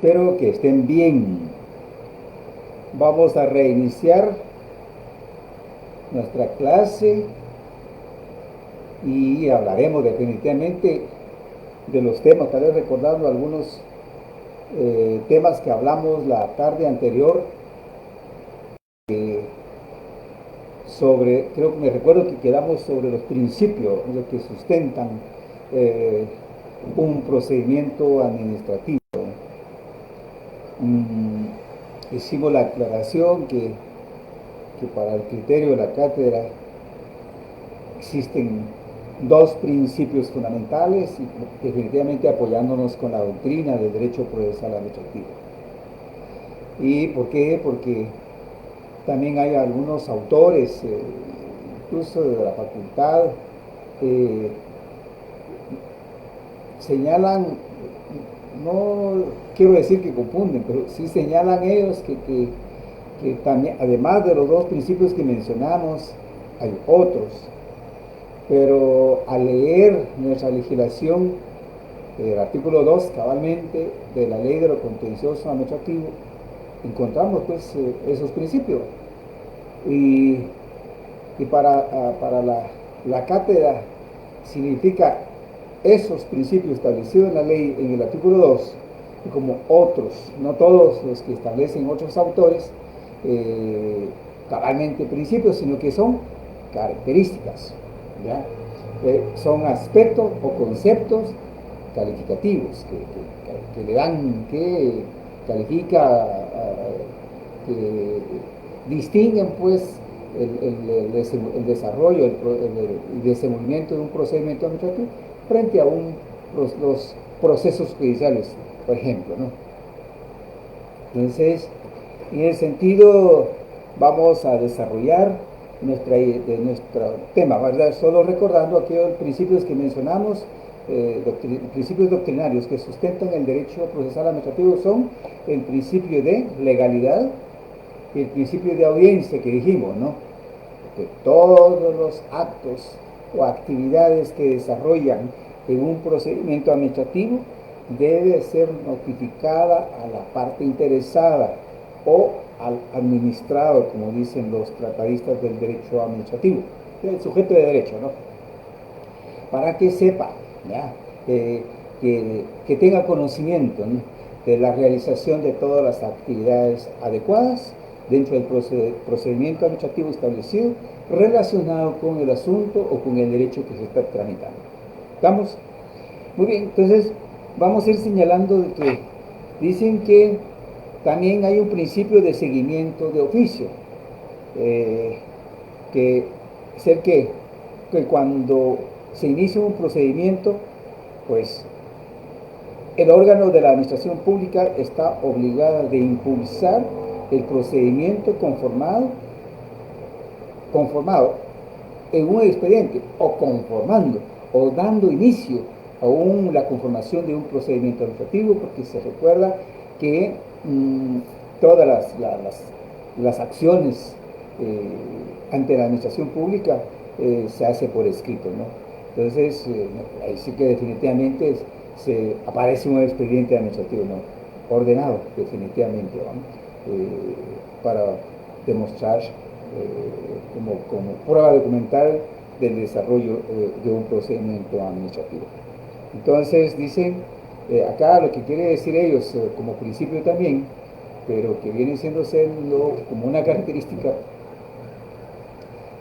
Espero que estén bien. Vamos a reiniciar nuestra clase y hablaremos definitivamente de los temas, tal vez recordando algunos temas que hablamos la tarde anterior sobre, creo que me recuerdo que quedamos sobre los principios, los que sustentan eh, un procedimiento administrativo. Hicimos la aclaración que para el criterio de la cátedra existen dos principios fundamentales y definitivamente apoyándonos con la doctrina del derecho procesal administrativo. ¿Y por qué? Porque también hay algunos autores, incluso de la facultad, eh, señalan, no quiero decir que confunden, pero sí señalan ellos que también, además de los dos principios que mencionamos, hay otros. Pero al leer nuestra legislación, el artículo 2 cabalmente de la ley de lo contencioso administrativo, encontramos pues esos principios. Y, y para la cátedra significa esos principios establecidos en la ley en el artículo 2, y como otros, no todos los que establecen otros autores, cabalmente principios, sino que son características, ¿ya? Son aspectos o conceptos calificativos que le dan, que califica, que distinguen pues el desarrollo, el desenvolvimiento de un procedimiento administrativo frente a los procesos judiciales, por ejemplo, ¿no? Entonces, en ese sentido, vamos a desarrollar nuestro tema, ¿verdad? Solo recordando aquellos principios que mencionamos, principios doctrinarios que sustentan el derecho procesal administrativo son el principio de legalidad y el principio de audiencia que dijimos, ¿no? Que todos los actos o actividades que desarrollan en un procedimiento administrativo debe ser notificada a la parte interesada o al administrado, como dicen los tratadistas del derecho administrativo, el sujeto de derecho, ¿no? Para que sepa, ¿ya? Que tenga conocimiento, ¿no?, de la realización de todas las actividades adecuadas dentro del procedimiento administrativo establecido relacionado con el asunto o con el derecho que se está tramitando. ¿Estamos? Muy bien, entonces vamos a ir señalando de que dicen que también hay un principio de seguimiento de oficio, que es el que cuando se inicia un procedimiento, pues el órgano de la administración pública está obligado de impulsar el procedimiento conformado en un expediente o conformando o dando inicio a la conformación de un procedimiento administrativo, porque se recuerda que todas las acciones ante la administración pública se hace por escrito, ¿no? Entonces, ahí sí que definitivamente se aparece un expediente administrativo, ¿no?, ordenado definitivamente, ¿no?, para demostrar como prueba documental del desarrollo de un procedimiento administrativo. Entonces dicen, acá lo que quiere decir ellos como principio también, pero que viene siendo como una característica,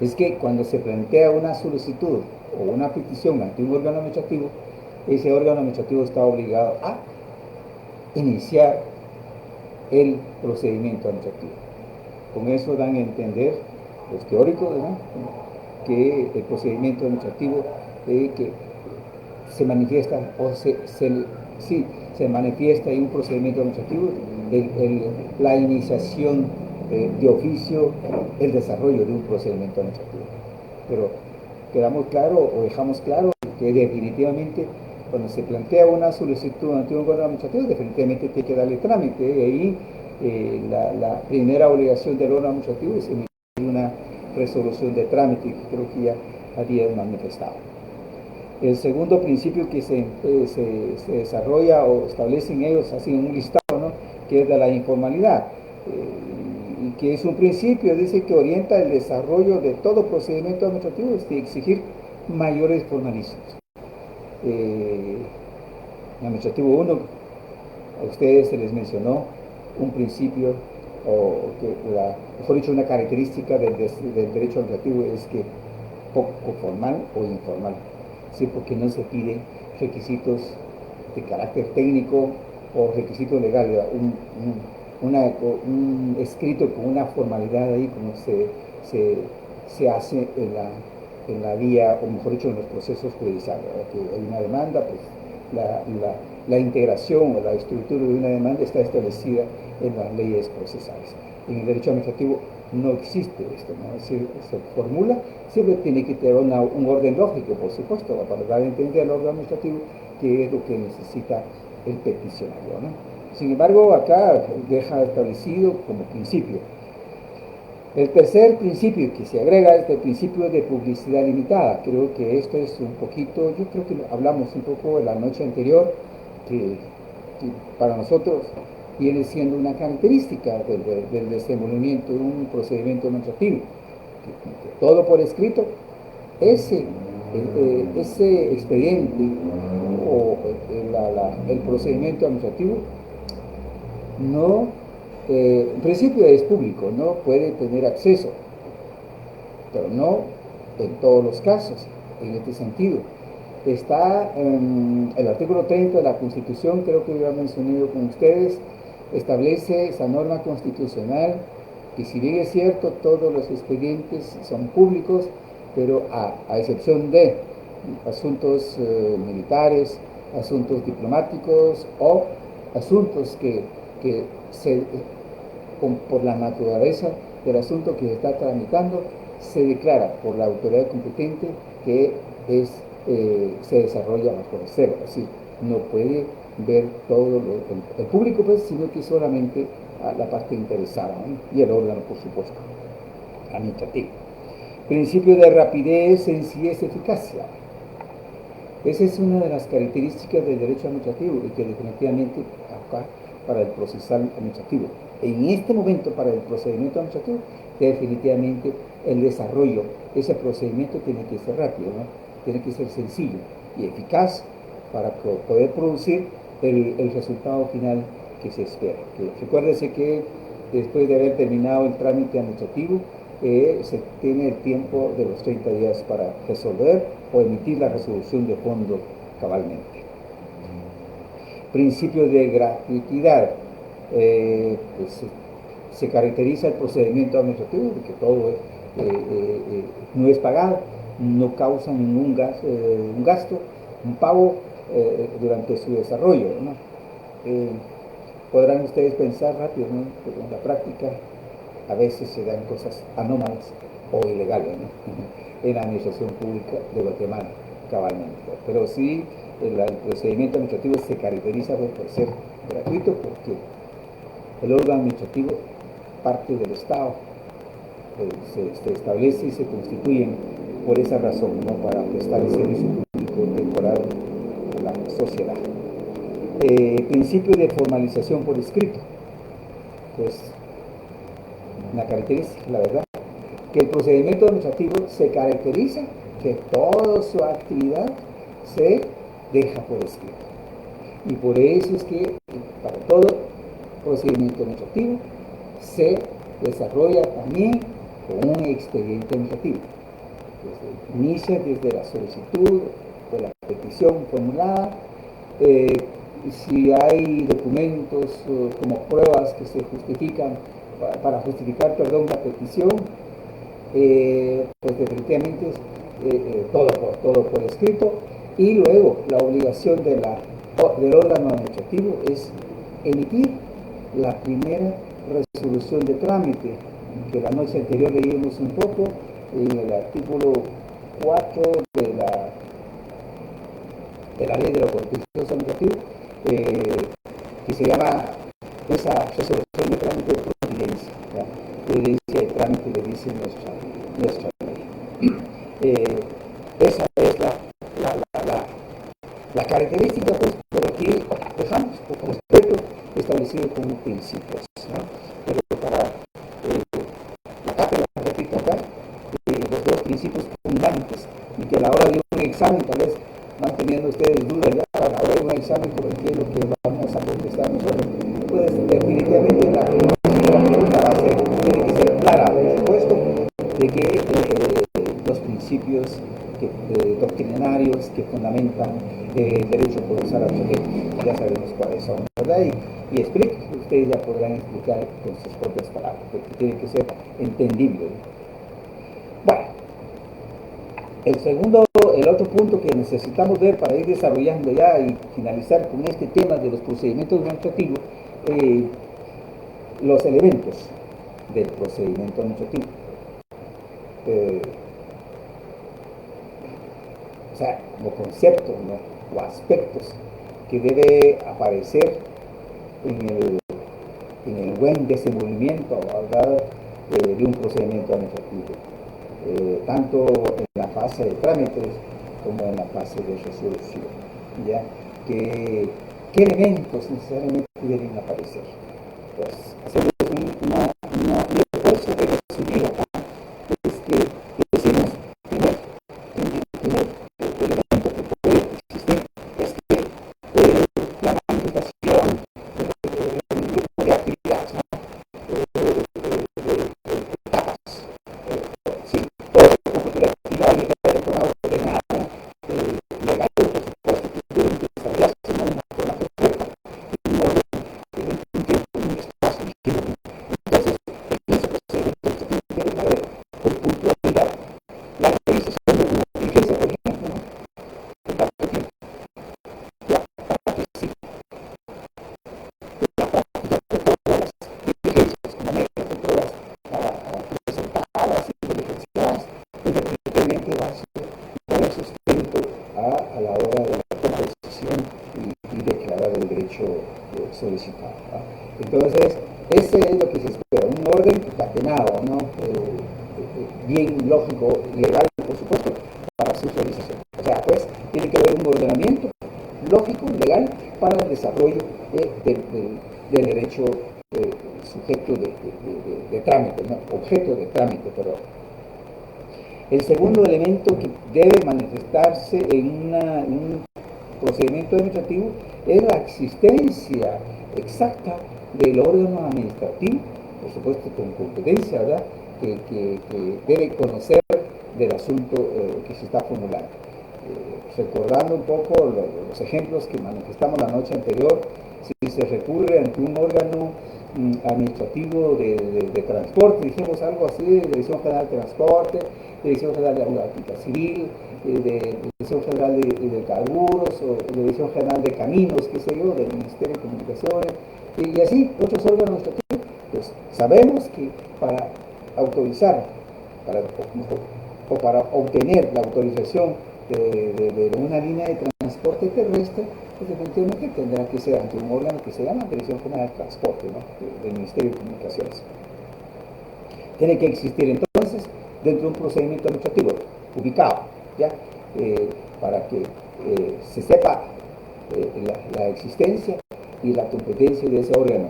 es que cuando se plantea una solicitud o una petición ante un órgano administrativo, ese órgano administrativo está obligado a iniciar el procedimiento administrativo. Con eso dan a entender los teóricos, ¿no?, que el procedimiento administrativo que se manifiesta o se manifiesta en un procedimiento administrativo la iniciación de oficio, el desarrollo de un procedimiento administrativo. Pero quedamos claro o dejamos claro que definitivamente cuando se plantea una solicitud ante un órgano administrativo, definitivamente tiene que darle trámite, y ahí la primera obligación del órgano administrativo es emitir una resolución de trámite, que creo que ya había manifestado. El segundo principio que se desarrolla o establecen ellos, así en un listado, ¿no?, que es de la informalidad, y que es un principio, dice, que orienta el desarrollo de todo procedimiento administrativo, es de exigir mayores formalismos. En administrativo 1, a ustedes se les mencionó un principio, o que mejor dicho, una característica del derecho administrativo es que poco formal o informal, ¿sí? Porque no se piden requisitos de carácter técnico o requisitos legales, un escrito con una formalidad ahí como se hace en la vía, o mejor dicho, en los procesos judiciales, que hay una demanda, pues la integración o la estructura de una demanda está establecida en las leyes procesales. En el derecho administrativo no existe esto, ¿no? Se formula, siempre tiene que tener un orden lógico, por supuesto, para dar a entender al orden administrativo qué es lo que necesita el peticionario, ¿no? Sin embargo, acá deja establecido como principio. El tercer principio que se agrega es el principio de publicidad limitada. Creo que esto es un poquito, yo creo que hablamos un poco la noche anterior, que para nosotros viene siendo una característica del desenvolvimiento de un procedimiento administrativo. Que todo por escrito, ese expediente o el procedimiento administrativo no, en principio es público, no puede tener acceso, pero no en todos los casos. En este sentido, está el artículo 30 de la Constitución, creo que ya mencionado con ustedes, establece esa norma constitucional que, si bien es cierto, todos los expedientes son públicos, pero a excepción de asuntos militares, asuntos diplomáticos o asuntos que por la naturaleza del asunto que se está tramitando, se declara por la autoridad competente que se desarrolla bajo cero. Así, no puede ver todo el público, pues, sino que solamente a la parte interesada, ¿no? Y el órgano, por supuesto, administrativo. Principio de rapidez, sencillez, eficacia. Esa es una de las características del derecho administrativo y que definitivamente acá para el procesal administrativo. En este momento, para el procedimiento administrativo, definitivamente el desarrollo de ese procedimiento tiene que ser rápido, ¿no? Tiene que ser sencillo y eficaz para poder producir el resultado final que se espera. Recuérdese que después de haber terminado el trámite administrativo, se tiene el tiempo de los 30 días para resolver o emitir la resolución de fondo cabalmente. Principio de gratuidad. Pues, se caracteriza el procedimiento administrativo de que todo no es pagado, no causa ningún un gasto, un pago durante su desarrollo, ¿no? Podrán ustedes pensar rápido, ¿no? Pero en la práctica a veces se dan cosas anómalas o ilegales, ¿no? En la administración pública de Guatemala, cabalmente. Pero sí, el procedimiento administrativo se caracteriza por ser gratuito, porque el órgano administrativo, parte del Estado, se establece y se constituyen por esa razón, ¿no? Para prestar el servicio público temporal a la sociedad. Principio de formalización por escrito. Pues una característica, la verdad, que el procedimiento administrativo se caracteriza que toda su actividad se deja por escrito. Y por eso es que para todo procedimiento administrativo se desarrolla también con un expediente administrativo. Inicia desde la solicitud o la petición formulada, si hay documentos como pruebas que se justifican para justificar, la petición, pues definitivamente todo por escrito. Y luego la obligación del órgano administrativo es emitir la primera resolución de trámite, que la noche anterior leímos un poco en el artículo 4 de la ley de la Constitución administrativa, que se llama esa resolución de trámite de providencia, providencia de trámite, le dice nuestra ley. Esa es la característica, pues, por aquí dejamos como aspecto establecido como principios, ¿no? Pero para la cátedra, repito acá, los dos principios fundantes, y que a la hora de un examen, tal vez van teniendo ustedes dudas ya, a la hora de un examen, por qué es lo que vamos a contestar nosotros, pues definitivamente la pregunta va a ser, tiene que ser clara, por supuesto, de que los principios doctrinarios que fundamentan el derecho procesal absoluto, ya sabemos cuáles son, ¿verdad? Y explico, ustedes ya podrán explicar con sus propias palabras, porque tiene que ser entendible. Bueno, el otro punto que necesitamos ver para ir desarrollando ya y finalizar con este tema de los procedimientos administrativos, los elementos del procedimiento administrativo. O sea, como conceptos, ¿no? O aspectos que debe aparecer en el buen desenvolvimiento, ¿verdad? De un procedimiento administrativo, tanto en la fase de trámites como en la fase de resolución, ¿ya? ¿Qué elementos necesariamente deben aparecer? Pues hacemos un esfuerzo de resumir acá, es que decimos, primer elemento que puede existir es que la manifestación de actividades, ¿no? Sí, todo tipo de actividad legal de forma ordenada, legal, por supuesto, que deben desarrollarse de una forma correcta, en un orden, en un tiempo, en un espacio, entonces, en ese procedimiento debe haber con puntualidad la realización de una diligencia, por ejemplo, ¿no? De tanto tiempo, ya, para que sí, la práctica de todas las diligencias, como medios de pruebas presentadas y diligenciadas, definitivamente va a dar sustento a la hora de la toma de decisión y declarar el derecho solicitado, ¿no? Entonces, ese es lo que se espera, un orden catenado, ¿no? Bien lógico, legal, por supuesto, para su realización. O sea, pues, tiene que haber un ordenamiento lógico, legal, para el desarrollo del derecho sujeto de trámite, ¿no? Objeto de trámite, perdón. El segundo elemento que debe manifestarse en un procedimiento administrativo es la existencia exacta del órgano administrativo, por supuesto con competencia, ¿verdad? Que debe conocer del asunto que se está formulando. Recordando un poco los ejemplos que manifestamos la noche anterior, si se recurre ante un órgano administrativo de transporte, dijimos algo así, Dirección General de Transporte, Dirección General de Aeronáutica Civil, de Dirección General de Carburos, o Dirección General de Caminos, qué sé yo, del Ministerio de Comunicaciones, y así otros órganos administrativos. Pues sabemos que para autorizar, para obtener la autorización de una línea de transporte terrestre, pues definitivamente tendrá que ser ante un órgano que se llama Dirección General de Transporte, ¿no? Del Ministerio de Comunicaciones. Tiene que existir entonces dentro de un procedimiento administrativo ubicado, ¿ya? Para que se sepa la existencia y la competencia de ese órgano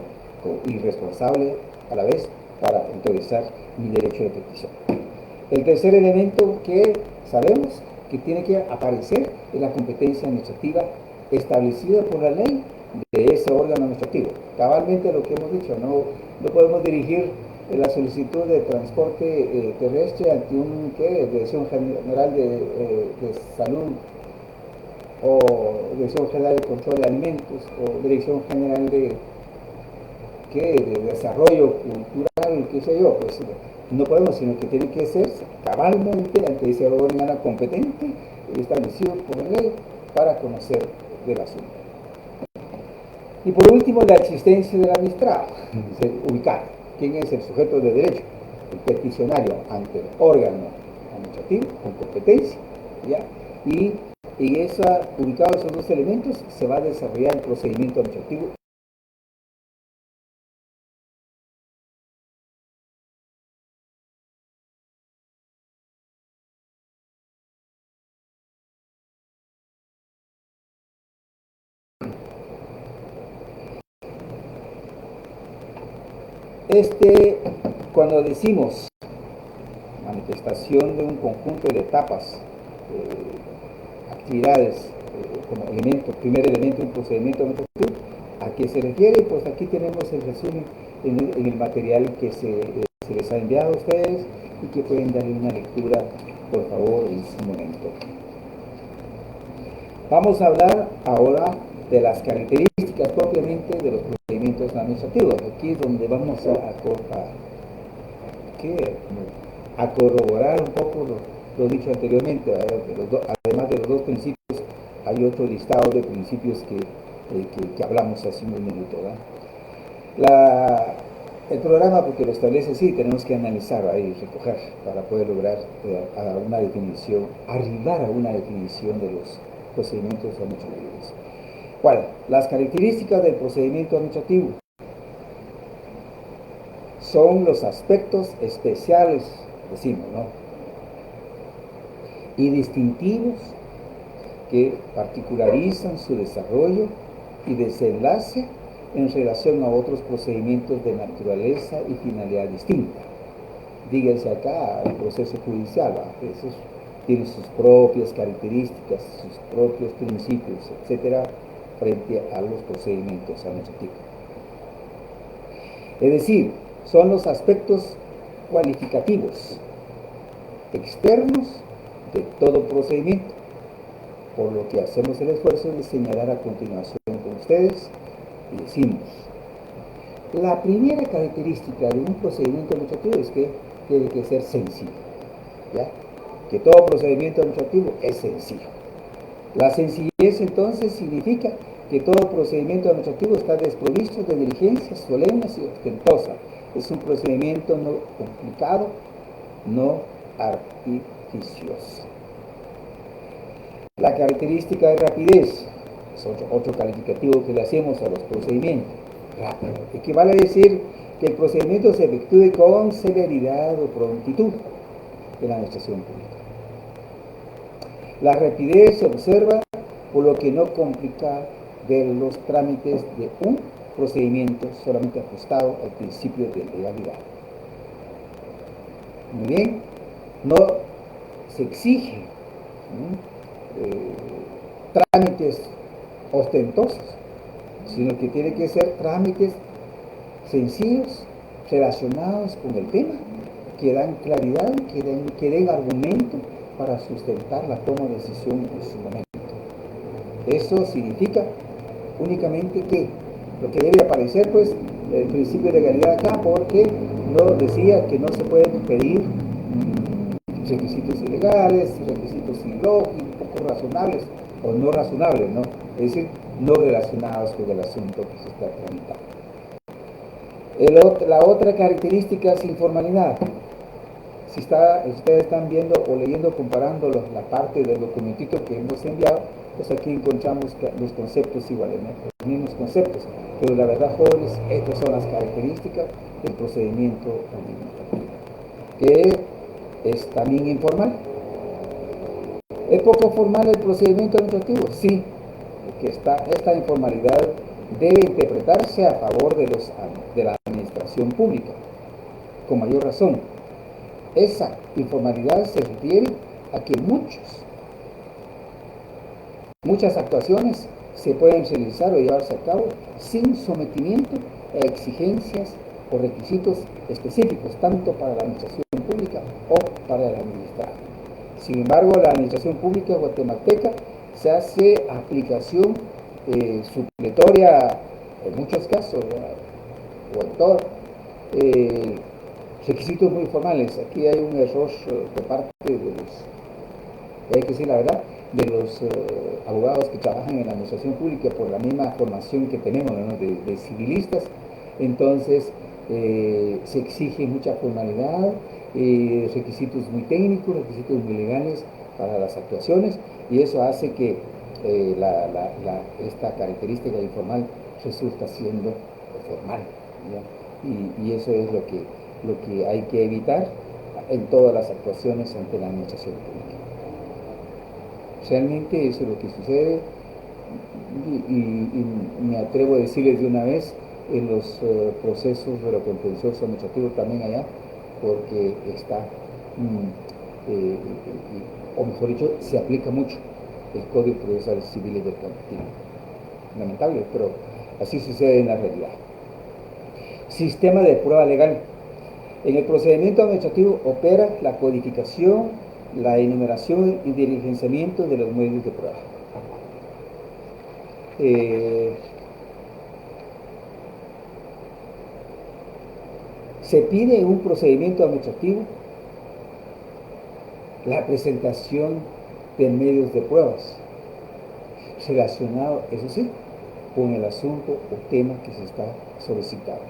y responsable a la vez para autorizar mi derecho de petición. El tercer elemento que sabemos que tiene que aparecer es la competencia administrativa establecida por la ley de ese órgano administrativo. Cabalmente lo que hemos dicho, no podemos dirigir la solicitud de transporte terrestre ante un Dirección General de Salud, o Dirección General de Control de Alimentos, o Dirección General de desarrollo cultural, qué sé yo, pues no podemos, sino que tiene que ser cabalmente ante ese órgano competente establecido por la ley para conocer del asunto. Y por último, la existencia del administrado, ubicar quién es el sujeto de derecho, el peticionario ante el órgano administrativo con competencia, ¿ya? Y ubicados esos dos elementos, se va a desarrollar el procedimiento administrativo. Cuando decimos manifestación de un conjunto de etapas, actividades, como elemento, primer elemento de un procedimiento administrativo, ¿a qué se refiere? Pues aquí tenemos el resumen en el material que se les ha enviado a ustedes y que pueden darle una lectura, por favor, en su momento. Vamos a hablar ahora de las características propiamente de los procedimientos administrativos. Aquí es donde vamos a corroborar un poco lo dicho anteriormente. Además de los dos principios, hay otro listado de principios que hablamos hace un minuto. El programa, porque lo establece así, tenemos que analizar ahí, recoger, para poder lograr a una definición, arribar a una definición de los procedimientos administrativos. Bueno, las características del procedimiento administrativo son los aspectos especiales, decimos, ¿no?, y distintivos que particularizan su desarrollo y desenlace en relación a otros procedimientos de naturaleza y finalidad distinta. Dígase acá el proceso judicial, eso tiene sus propias características, sus propios principios, etcétera, frente a los procedimientos administrativos. Es decir, son los aspectos cualificativos externos de todo procedimiento, por lo que hacemos el esfuerzo de señalar a continuación con ustedes y decimos: la primera característica de un procedimiento administrativo es que tiene que ser sencillo, ¿ya? Que todo procedimiento administrativo es sencillo. La sencillez entonces significa que todo procedimiento administrativo está desprovisto de diligencias solemnes y ostentosas. Es un procedimiento no complicado, no artificioso. La característica de rapidez es otro calificativo que le hacemos a los procedimientos. Rápido equivale a decir que el procedimiento se efectúe con celeridad o prontitud en la administración pública. La rapidez se observa por lo que no complica de los trámites de un procedimiento solamente ajustado al principio de legalidad. Muy bien, no se exige trámites ostentosos, sino que tiene que ser trámites sencillos, relacionados con el tema, que dan claridad, que den argumento para sustentar la toma de decisión en su momento. Eso significa únicamente que lo que debe aparecer, pues, el principio de legalidad acá, porque no decía que no se pueden pedir requisitos ilegales, requisitos ilógicos, poco razonables o no razonables, ¿no? Es decir, no relacionados con el asunto que se está tramitando. La otra característica es informalidad. Si ustedes están viendo o leyendo, comparando la parte del documentito que hemos enviado, pues aquí encontramos los conceptos iguales, ¿no?, los mismos conceptos, pero la verdad, jóvenes, estas son las características del procedimiento administrativo, que es también informal. ¿Es poco formal el procedimiento administrativo? Sí, porque esta informalidad debe interpretarse a favor de la administración pública, con mayor razón. Esa informalidad se refiere a que muchas actuaciones se pueden realizar o llevarse a cabo sin sometimiento a exigencias o requisitos específicos, tanto para la administración pública o para el administrado. Sin embargo, la administración pública guatemalteca se hace aplicación supletoria en muchos casos, o en todo, requisitos muy formales. Aquí hay un error de parte de hay que decir la verdad, de los abogados que trabajan en la administración pública por la misma formación que tenemos, ¿no?, de civilistas. Entonces se exige mucha formalidad, requisitos muy técnicos, requisitos muy legales para las actuaciones, y eso hace que esta característica informal resulta siendo formal, ¿ya? Y eso es lo que hay que evitar en todas las actuaciones ante la administración pública. Realmente eso es lo que sucede, y me atrevo a decirles de una vez en los procesos de lo contencioso administrativo también allá, porque está, o mejor dicho, se aplica mucho el Código Procesal Civil y Mercantil. Lamentable, pero así sucede en la realidad. Sistema de prueba legal. En el procedimiento administrativo opera la codificación, la enumeración y diligenciamiento de los medios de prueba. Se pide en un procedimiento administrativo la presentación de medios de pruebas relacionado, eso sí, con el asunto o tema que se está solicitando.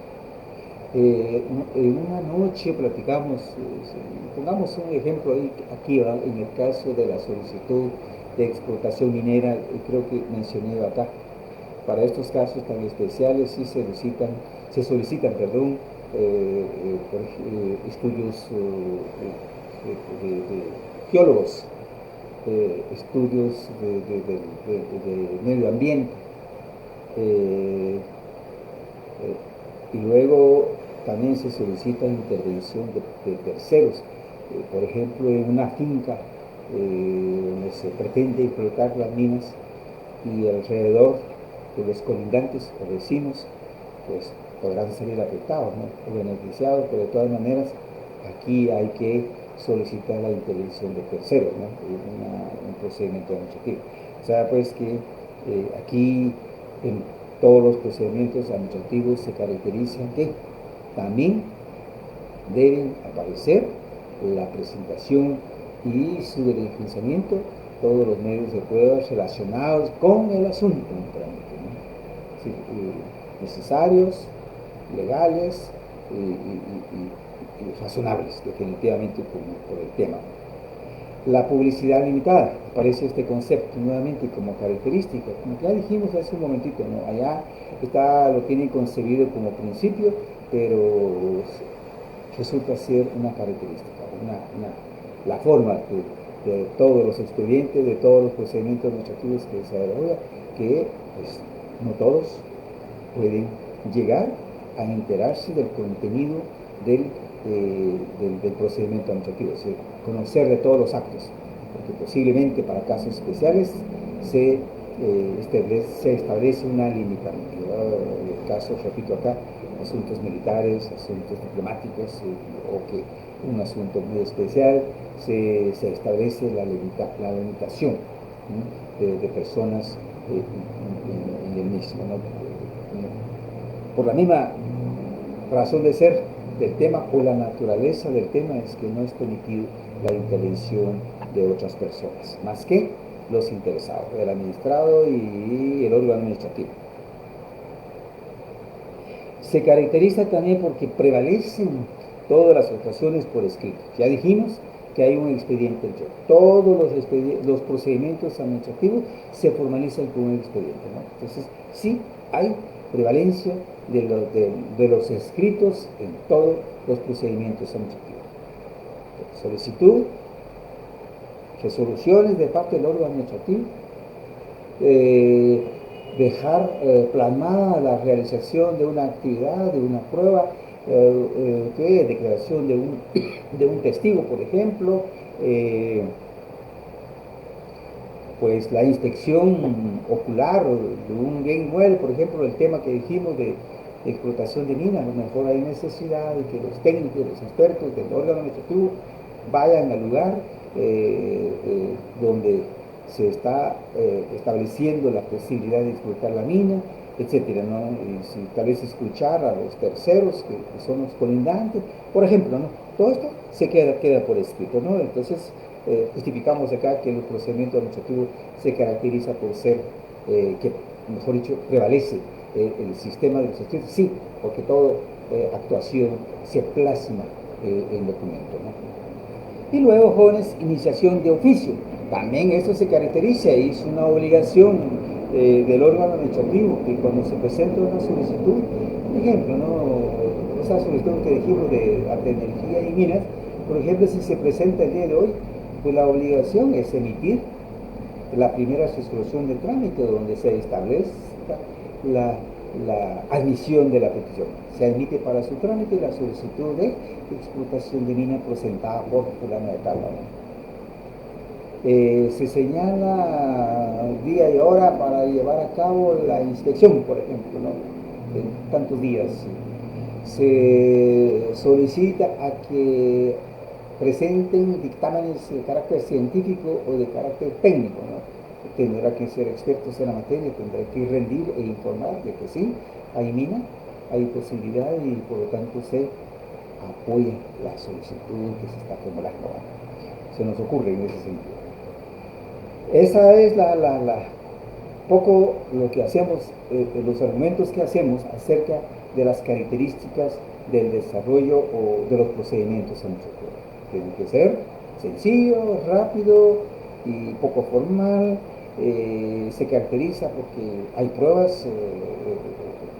En una noche platicamos, pongamos un ejemplo aquí, en el caso de la solicitud de explotación minera, creo que mencioné acá. Para estos casos tan especiales sí se solicitan estudios de geólogos, estudios de medio ambiente, y luego también se solicita intervención de terceros, por ejemplo en una finca donde se pretende explotar las minas y alrededor de los colindantes o vecinos pues podrán salir afectados, ¿no? O beneficiados, pero de todas maneras aquí hay que solicitar la intervención de terceros, ¿no? Un procedimiento administrativo. O sea, pues que aquí en todos los procedimientos administrativos se caracterizan que también deben aparecer la presentación y su diligenciamiento, todos los medios de prueba relacionados con el asunto, ¿no? Sí, necesarios, legales y razonables, definitivamente, por el tema. La publicidad limitada, aparece este concepto nuevamente como característica, como ya dijimos hace un momentito, ¿no? Allá lo tienen concebido como principio, pero resulta ser una característica, la forma de todos los expedientes, de todos los procedimientos administrativos que se desarrollan, que pues, no todos pueden llegar a enterarse del contenido del procedimiento administrativo, es decir, conocer de todos los actos, porque posiblemente para casos especiales se establece una limitación. En el caso, repito acá, asuntos militares, asuntos diplomáticos, o que un asunto muy especial, se establece la limitación, ¿no? de personas en el mismo, ¿no? Por la misma razón de ser del tema o la naturaleza del tema es que no es permitido la intervención de otras personas, más que los interesados, el administrado y el órgano administrativo. Se caracteriza también porque prevalecen todas las actuaciones por escrito. Ya dijimos que hay un expediente hecho. Todos los procedimientos administrativos se formalizan con un expediente, ¿no? Entonces, sí hay prevalencia de los escritos en todos los procedimientos administrativos. Solicitud, resoluciones de parte del órgano administrativo, dejar plasmada la realización de una actividad, de una prueba, declaración de un testigo, por ejemplo, pues la inspección ocular de un bien inmueble, por ejemplo, el tema que dijimos de explotación de minas. A lo mejor hay necesidad de que los técnicos, los expertos del órgano administrativo vayan al lugar donde se está estableciendo la posibilidad de explotar la mina, etcétera, ¿no? Y si tal vez escuchar a los terceros que son los colindantes, por ejemplo, ¿no? Todo esto se queda por escrito, ¿no? Entonces justificamos acá que el procedimiento administrativo se caracteriza por ser, que mejor dicho, prevalece el sistema de los escritos, sí, porque toda actuación se plasma en documento, ¿no? Y luego, jóvenes, iniciación de oficio. También esto se caracteriza y es una obligación del órgano administrativo que cuando se presenta una solicitud, por ejemplo, ¿no? Esa solicitud que dijimos de energía y minas, por ejemplo, si se presenta el día de hoy, pues la obligación es emitir la primera resolución del trámite donde se establezca la admisión de la petición. Se admite para su trámite la solicitud de explotación de mina presentada por fulano de tal. Se señala día y hora para llevar a cabo la inspección, por ejemplo, ¿no? En tantos días. Se solicita a que presenten dictámenes de carácter científico o de carácter técnico, ¿no? Tendrá que ser expertos en la materia, tendrá que rendir e informar de que sí, hay mina, hay posibilidad y por lo tanto se apoya la solicitud que se está formulando. Se nos ocurre en ese sentido. Esa es poco lo que hacemos, los argumentos que hacemos acerca de las características del desarrollo o de los procedimientos administrativos. Tienen que ser sencillo, rápido y poco formal. Se caracteriza porque hay pruebas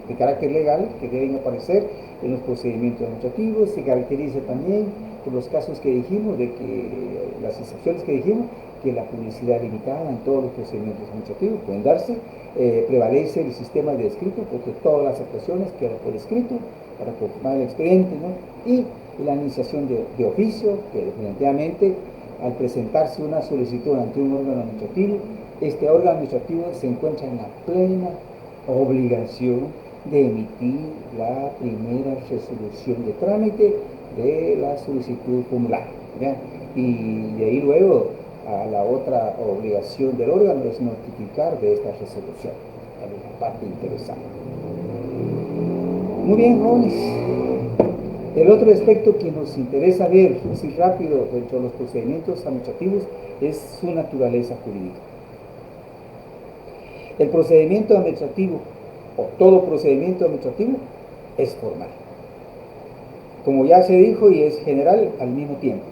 de carácter legal que deben aparecer en los procedimientos administrativos. Se caracteriza también por los casos que dijimos, de que las excepciones que dijimos, que la publicidad limitada en todos los procedimientos administrativos pueden darse. Prevalece el sistema de escrito, porque todas las actuaciones quedan por escrito para conformar el expediente, ¿no? Y la iniciación de oficio, que definitivamente al presentarse una solicitud ante un órgano administrativo, este órgano administrativo se encuentra en la plena obligación de emitir la primera resolución de trámite de la solicitud formulada, ¿ya? Y de ahí luego a la otra obligación del órgano es notificar de esta resolución a la parte interesada. Muy bien, jóvenes. El otro aspecto que nos interesa ver así rápido dentro de los procedimientos administrativos es su naturaleza jurídica. El procedimiento administrativo, o todo procedimiento administrativo, es formal. Como ya se dijo, y es general al mismo tiempo.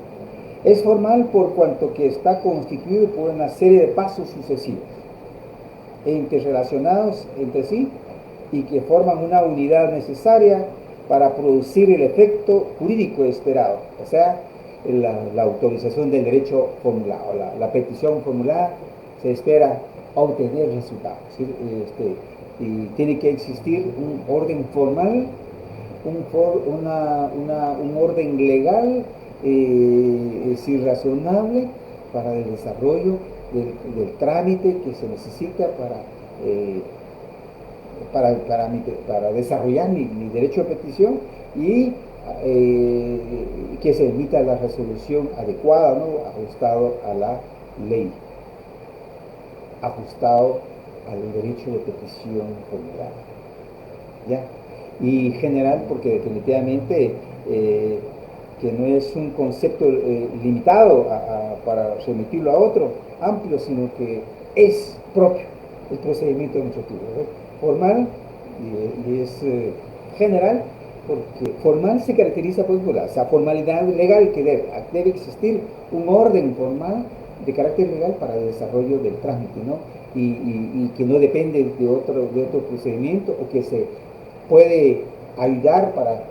Es formal por cuanto que está constituido por una serie de pasos sucesivos, interrelacionados entre sí, y que forman una unidad necesaria para producir el efecto jurídico esperado, o sea, la autorización del derecho formulado, la petición formulada, se espera obtener resultados. ¿Sí? Y tiene que existir un orden formal, un orden legal, es razonable para el desarrollo del trámite que se necesita para desarrollar mi derecho de petición y que se emita la resolución adecuada, ¿no? Ajustado a la ley, ajustado al derecho de petición formulada. ¿Ya? Y general, porque definitivamente que no es un concepto limitado para remitirlo a otro, amplio, sino que es propio el procedimiento administrativo, ¿no? Formal y es general, porque formal se caracteriza por esa formalidad legal que debe existir un orden formal de carácter legal para el desarrollo del trámite, ¿no? Y que no depende de otro procedimiento, o que se puede ayudar para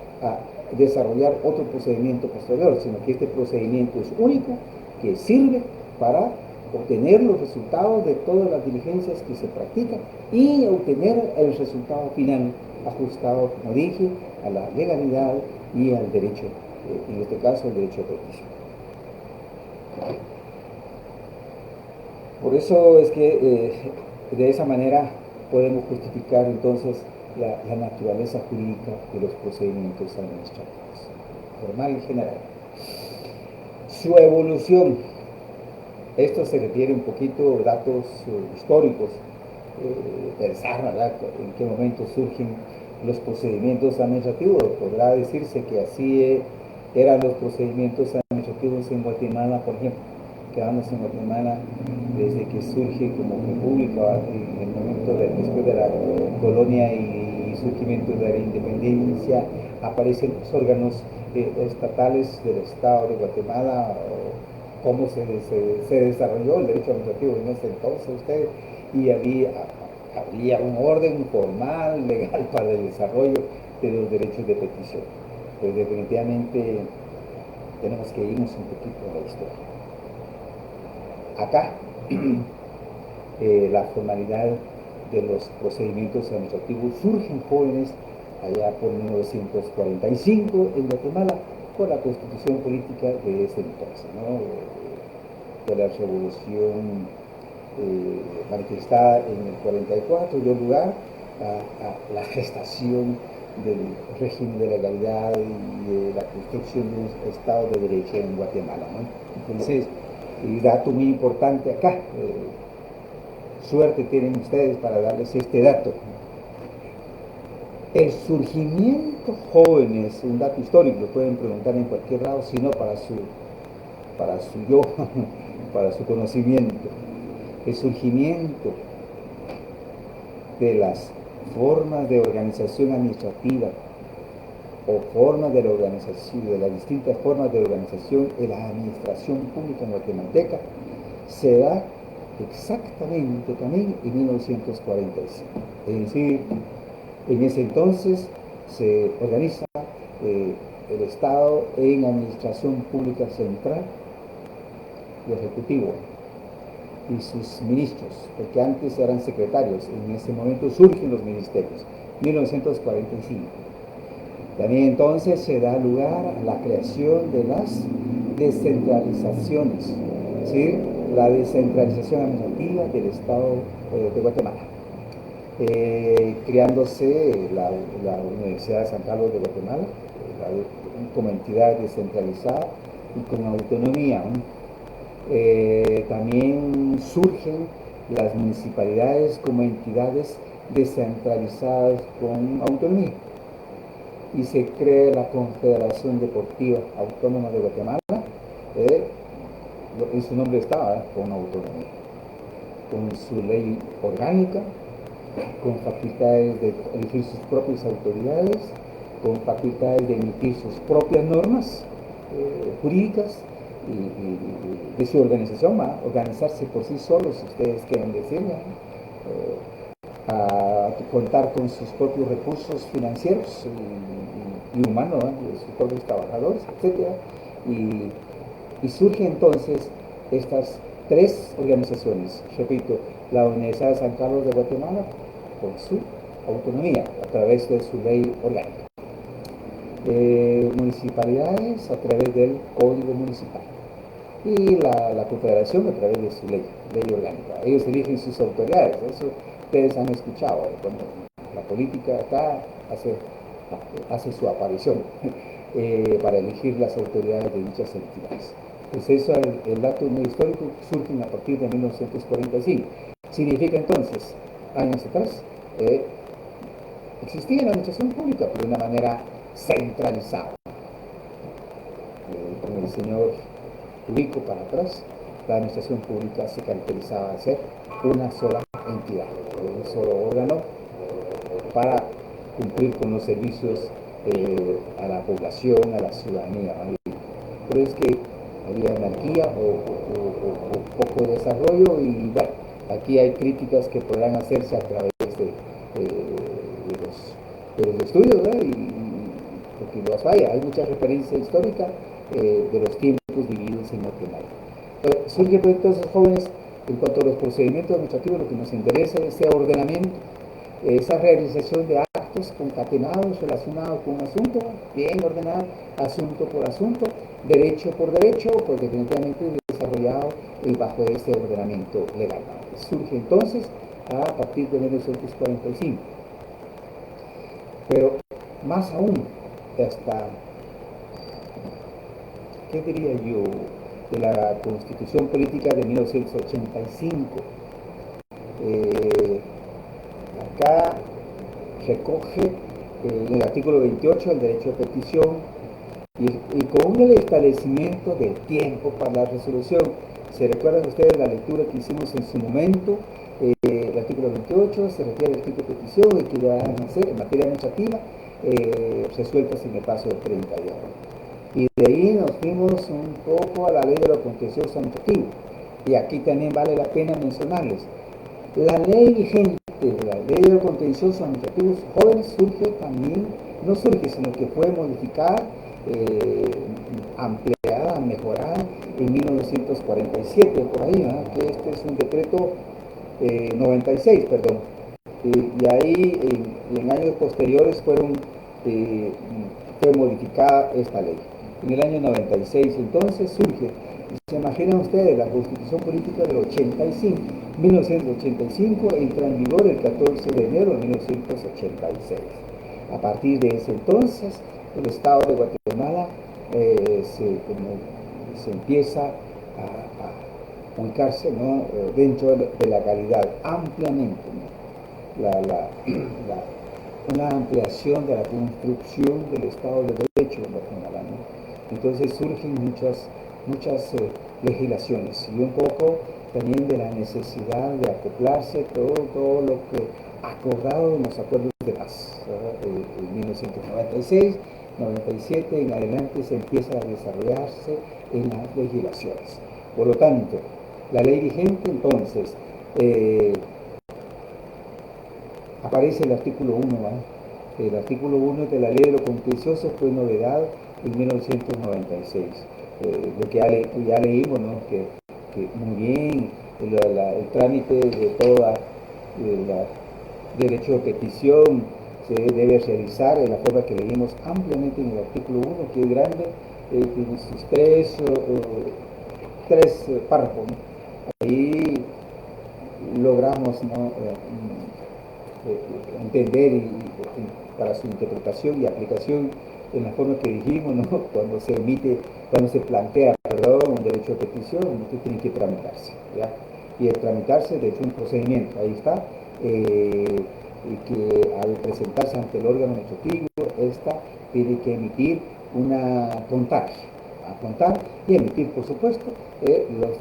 desarrollar otro procedimiento posterior, sino que este procedimiento es único, que sirve para obtener los resultados de todas las diligencias que se practican y obtener el resultado final ajustado, como dije, a la legalidad y al derecho, en este caso el derecho de petición. Por eso es que de esa manera podemos justificar entonces la naturaleza jurídica de los procedimientos administrativos, formal y general. Su evolución, esto se refiere un poquito a datos históricos, pensar, ¿verdad?, en qué momento surgen los procedimientos administrativos. Podrá decirse que así eran los procedimientos administrativos en Guatemala, por ejemplo, quedamos en Guatemala desde que surge como república, en el momento después de la colonia y surgimiento de la independencia, aparecen los órganos estatales del Estado de Guatemala, cómo se desarrolló el derecho administrativo en ese entonces, y había un orden formal, legal, para el desarrollo de los derechos de petición. Pues definitivamente tenemos que irnos un poquito a la historia. Acá, la formalidad de los procedimientos administrativos surgen jóvenes allá por 1945 en Guatemala, por la constitución política de ese entonces, ¿no? De la revolución manifestada en el 44 dio lugar a la gestación del régimen de legalidad y de la construcción de un Estado de Derecho en Guatemala, ¿no? Entonces, y dato muy importante acá, suerte tienen ustedes para darles este dato. El surgimiento, jóvenes, un dato histórico, lo pueden preguntar en cualquier lado, sino para su yo, para su conocimiento. El surgimiento de las formas de organización administrativa o formas de la organización, de las distintas formas de organización en la administración pública guatemalteca se da exactamente también en 1945. Es decir, en ese entonces se organiza el Estado en administración pública central y ejecutivo y sus ministros, porque antes eran secretarios, en ese momento surgen los ministerios, 1945. También entonces se da lugar a la creación de las descentralizaciones, ¿sí? La descentralización administrativa del Estado de Guatemala. Creándose la Universidad de San Carlos de Guatemala, como entidad descentralizada y con autonomía, ¿no? También surgen las municipalidades como entidades descentralizadas con autonomía y se crea la Confederación Deportiva Autónoma de Guatemala, en su nombre estaba, con autonomía, con su ley orgánica, con facultades de elegir sus propias autoridades, con facultades de emitir sus propias normas jurídicas y de su organización, va a organizarse por sí solos, si ustedes quieren decirlo, a contar con sus propios recursos financieros y humanos, de sus propios trabajadores, etc. Y surgen entonces estas tres organizaciones, repito, la Universidad de San Carlos de Guatemala, con su autonomía, a través de su ley orgánica. Municipalidades a través del Código Municipal. Y la Confederación a través de su ley orgánica. Ellos eligen sus autoridades, eso ustedes han escuchado, cuando la política acá hace su aparición para elegir las autoridades de dichas entidades. Pues eso, el dato muy histórico, surge a partir de 1945. Significa entonces, años atrás, existía la administración pública, pero de una manera centralizada. Con el señor Ubico para atrás, la administración pública se caracterizaba de ser una sola entidad, un solo órgano para cumplir con los servicios a la población, a la ciudadanía. Pero es que había anarquía o poco desarrollo y bueno, aquí hay críticas que podrán hacerse a través de los estudios, ¿verdad? Porque los hay mucha referencia histórica de los tiempos vividos en Guatemala. Surge pues entonces, jóvenes, en cuanto a los procedimientos administrativos, lo que nos interesa es ese ordenamiento, esa realización de actos concatenados relacionados con un asunto, bien ordenado, asunto por asunto, derecho por derecho, pues definitivamente desarrollado bajo ese ordenamiento legal. Surge entonces a partir de 1945. Pero más aún, hasta, ¿qué diría yo?, de la Constitución Política de 1985. Acá recoge en el artículo 28 el derecho a petición y con el establecimiento del tiempo para la resolución. ¿Se recuerdan ustedes la lectura que hicimos en su momento? El artículo 28 se refiere al tipo de petición y que van a hacer en materia administrativa resueltas en el plazo de 30 días. Y de ahí nos fuimos un poco a la ley de lo contencioso administrativo. Y aquí también vale la pena mencionarles. La ley vigente, la ley de lo contencioso administrativo, jóvenes, surge también, no surge, sino que fue modificada, ampliada, mejorada en 1947, por ahí, ¿no? Que este es un decreto 96, perdón, Y ahí en años posteriores fue modificada esta ley. En el año 96 entonces surge, se imaginan ustedes, la Constitución Política del 85, 1985 entra en vigor el 14 de enero de 1986. A partir de ese entonces, el Estado de Guatemala se empieza a ubicarse, ¿no? Dentro de la legalidad ampliamente, ¿no? Una ampliación de la construcción del Estado de Derecho en Guatemala, ¿no? Entonces surgen muchas legislaciones y un poco también de la necesidad de acoplarse todo lo que acordado en los acuerdos de paz. En 1996, 97 en adelante se empieza a desarrollarse en las legislaciones. Por lo tanto, la ley vigente entonces aparece el artículo 1, ¿va? El artículo 1 de la ley de lo contencioso fue novedad en 1996. Lo que ya leímos, ¿no? Que muy bien el trámite de toda la derecho de petición se debe realizar de la forma que leímos ampliamente en el artículo 1, que es grande, tiene sus tres párrafos, ¿no? Ahí logramos, ¿no? Entender para su interpretación y aplicación en la forma que dijimos, ¿no? Cuando se plantea, perdón, un derecho de petición, usted tiene que tramitarse, ¿ya? Y el tramitarse, de hecho, un procedimiento, ahí está, y que al presentarse ante el órgano administrativo, esta tiene que emitir contar y emitir, por supuesto, los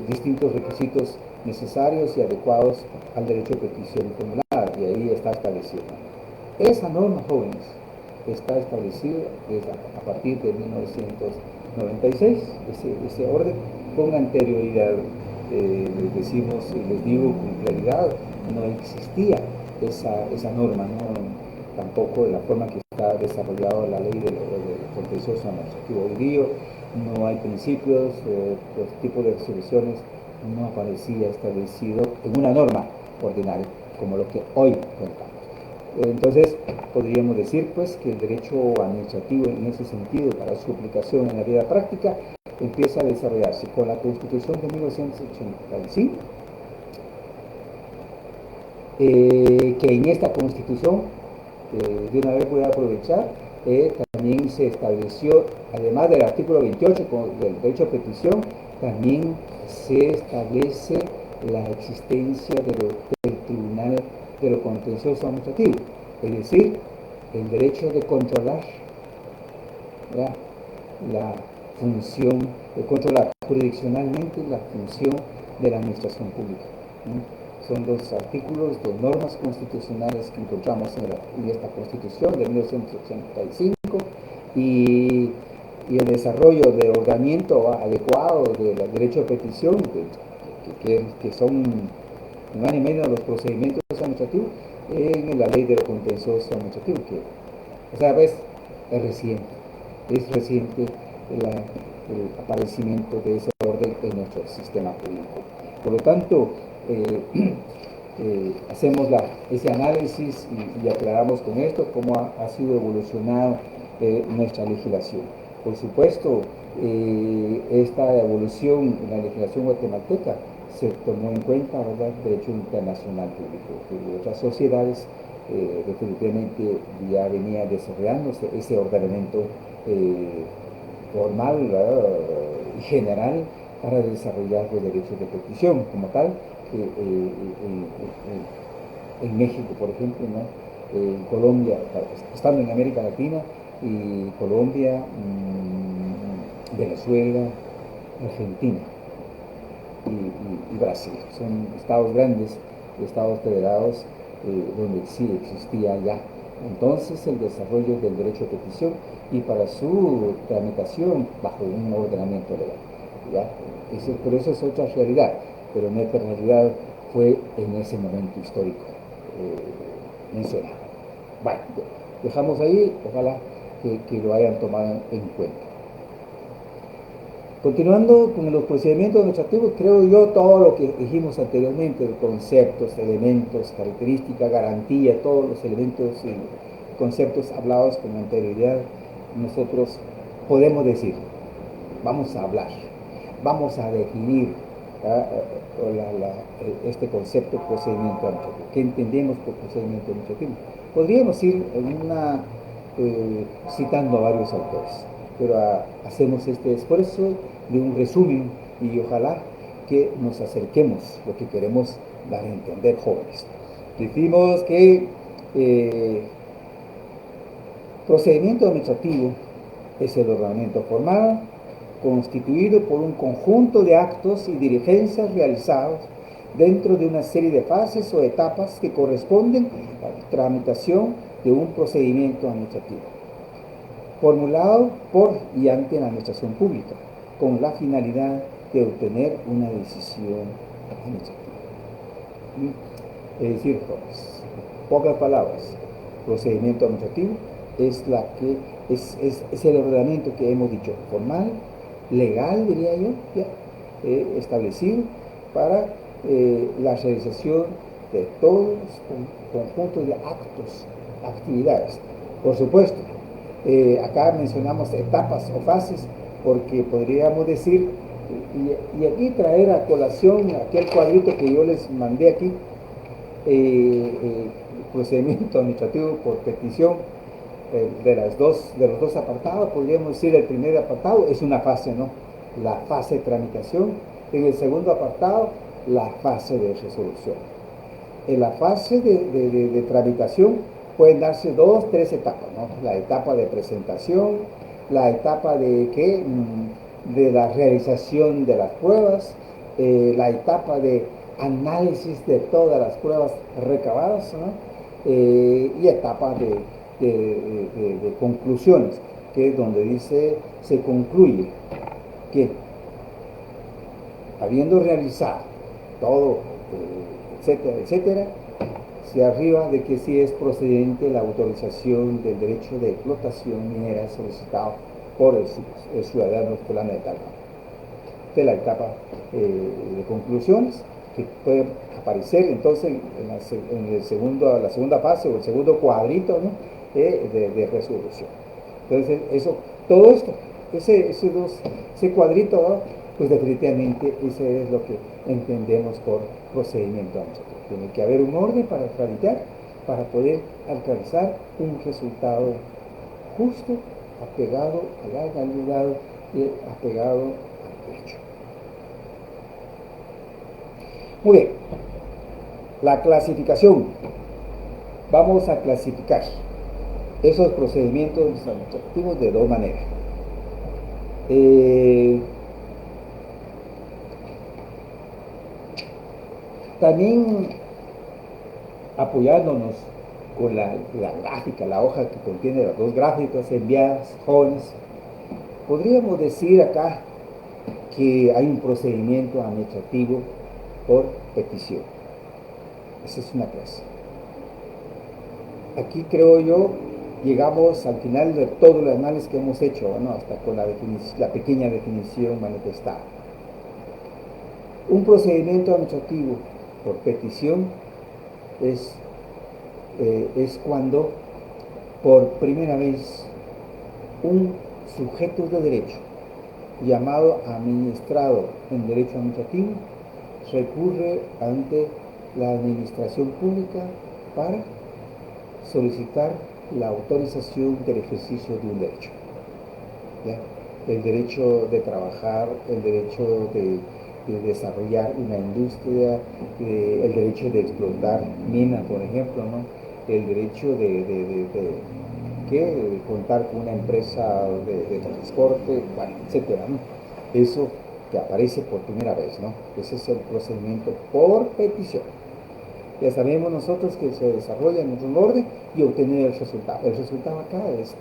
distintos requisitos necesarios y adecuados al derecho de petición formulada, y ahí está establecido. Esa norma, jóvenes, está establecida a partir de 1996, ese orden, con anterioridad. Les decimos, les digo con claridad, no existía esa norma, ¿no? Tampoco de la forma que está desarrollada la ley del contencioso administrativo. Hoy día no hay principios, los tipos de resoluciones no aparecía establecido en una norma ordinaria, como lo que hoy contamos. Entonces, podríamos decir pues que el derecho administrativo en ese sentido, para su aplicación en la vida práctica, empieza a desarrollarse con la Constitución de 1985, que en esta Constitución, de una vez voy a aprovechar, también se estableció, además del artículo 28 del derecho a petición, también se establece la existencia del Tribunal de lo Contencioso Administrativo, es decir, el derecho de controlar, ¿ya?, la función, de controlar jurisdiccionalmente la función de la administración pública, ¿no? Son dos artículos, dos normas constitucionales que encontramos en esta Constitución de 1985 y el desarrollo de ordenamiento adecuado del derecho de petición, que son ni más ni menos los procedimientos administrativos en la ley de lo contencioso administrativo, que, o sea, ves, es reciente el aparecimiento de ese orden en nuestro sistema público. Por lo tanto, hacemos ese análisis y aclaramos con esto cómo ha sido evolucionado nuestra legislación. Por supuesto, esta evolución en la legislación guatemalteca se tomó en cuenta, ¿verdad?, el derecho internacional público, que de otras sociedades definitivamente ya venía desarrollándose ese ordenamiento formal y general para desarrollar los derechos de petición como tal. En México, por ejemplo, ¿no? En Colombia, estando en América Latina, y Colombia, Venezuela, Argentina y Brasil. Son estados grandes, estados federados, donde sí existía ya entonces el desarrollo del derecho de petición y para su tramitación bajo un ordenamiento legal, ¿ya? Pero eso es otra realidad, pero nuestra realidad fue en ese momento histórico mencionado. Bueno, dejamos ahí, ojalá que lo hayan tomado en cuenta. Continuando con los procedimientos administrativos, creo yo todo lo que dijimos anteriormente, conceptos, elementos, características, garantía, todos los elementos y conceptos hablados con anterioridad, nosotros podemos decir, vamos a hablar, vamos a definir este concepto de procedimiento administrativo. ¿Qué entendemos por procedimiento administrativo? Podríamos ir citando a varios autores, pero hacemos este esfuerzo de un resumen y ojalá que nos acerquemos lo que queremos dar a entender, jóvenes. Decimos que procedimiento administrativo es el ordenamiento formal constituido por un conjunto de actos y diligencias realizados dentro de una serie de fases o etapas que corresponden a la tramitación de un procedimiento administrativo, formulado por y ante la administración pública, con la finalidad de obtener una decisión administrativa. Es decir, pues, pocas palabras, procedimiento administrativo es el ordenamiento que hemos dicho, formal, legal, diría yo, ya, establecido para la realización de todos los conjuntos de actos, actividades. Por supuesto, acá mencionamos etapas o fases, porque podríamos decir, y aquí traer a colación aquel cuadrito que yo les mandé aquí, procedimiento administrativo por petición, de los dos apartados, podríamos decir el primer apartado es una fase, ¿no? La fase de tramitación. En el segundo apartado, la fase de resolución. En la fase de tramitación pueden darse 2, 3 etapas, ¿no? La etapa de presentación, la etapa de la realización de las pruebas, la etapa de análisis de todas las pruebas recabadas, ¿no? Y etapa de conclusiones, que es donde dice, se concluye que habiendo realizado todo, etcétera, etcétera, se arriba de que sí es procedente la autorización del derecho de explotación minera solicitado por el ciudadano fulano de tal. Esta es la etapa de conclusiones, que puede aparecer entonces en la segunda fase o el segundo cuadrito, ¿no? de resolución. Entonces, todo esto, ese cuadrito, ¿no? Pues definitivamente eso es lo que entendemos por procedimiento administrativo. Tiene que haber un orden para tramitar, para poder alcanzar un resultado justo, apegado a la legalidad y apegado al derecho. Muy bien, la clasificación. Vamos a clasificar esos procedimientos administrativos de dos maneras. También apoyándonos con la gráfica, la hoja que contiene las dos gráficas enviadas, jóvenes, podríamos decir acá que hay un procedimiento administrativo por petición. Esa es una clase. Aquí creo yo llegamos al final de todo el análisis que hemos hecho, ¿no? Hasta con la pequeña definición manifestada. Un procedimiento administrativo por petición es cuando por primera vez un sujeto de derecho llamado administrado en derecho administrativo recurre ante la administración pública para solicitar la autorización del ejercicio de un derecho. ¿Ya? El derecho de trabajar, el derecho de desarrollar una industria, el derecho de explotar minas, por ejemplo, ¿no? El derecho de contar con una empresa de transporte, bueno, etcétera, ¿no? Eso que aparece por primera vez, ¿no? Ese es el procedimiento por petición. Ya sabemos nosotros que se desarrolla en un orden y obtener el resultado. El resultado acá es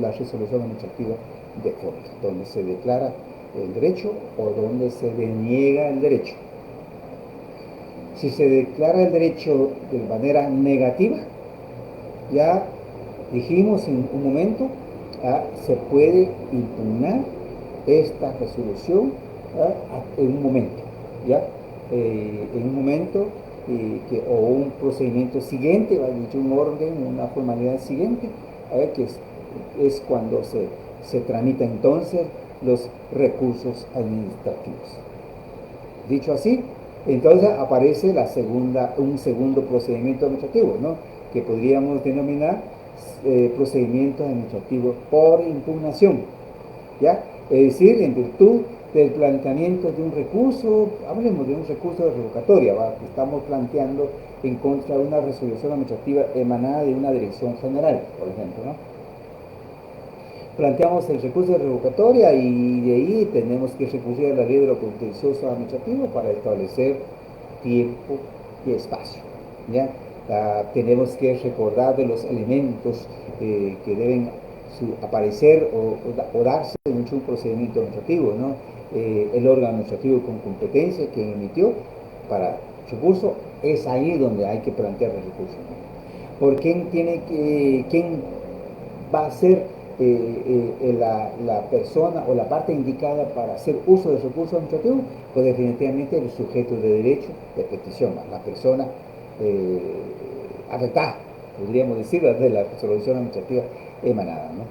la resolución administrativa de fondo, donde se declara el derecho o donde se deniega el derecho. Si se declara el derecho de manera negativa, ya dijimos en un momento, se puede impugnar esta resolución en un momento, ¿ya? En un momento o un procedimiento siguiente, va dicho un orden, una formalidad siguiente, que es cuando se tramitan entonces los recursos administrativos. Dicho así, entonces aparece un segundo procedimiento administrativo, ¿no? Que podríamos denominar procedimiento administrativo por impugnación, ¿ya? Es decir, en virtud del planteamiento de un recurso, hablemos de un recurso de revocatoria, ¿va? Que estamos planteando en contra de una resolución administrativa emanada de una dirección general, por ejemplo, ¿no? Planteamos el recurso de revocatoria y de ahí tenemos que recurrir a la ley de lo contencioso administrativo para establecer tiempo y espacio, ¿ya? Tenemos que recordar de los elementos que deben aparecer o darse en un procedimiento administrativo, ¿no? El órgano administrativo con competencia que emitió para recurso, es ahí donde hay que plantear el recurso, ¿no? ¿Por quién va a ser la persona o la parte indicada para hacer uso del recurso administrativo? Pues definitivamente el sujeto de derecho de petición, la persona afectada, podríamos decir, de la resolución administrativa emanada, ¿no?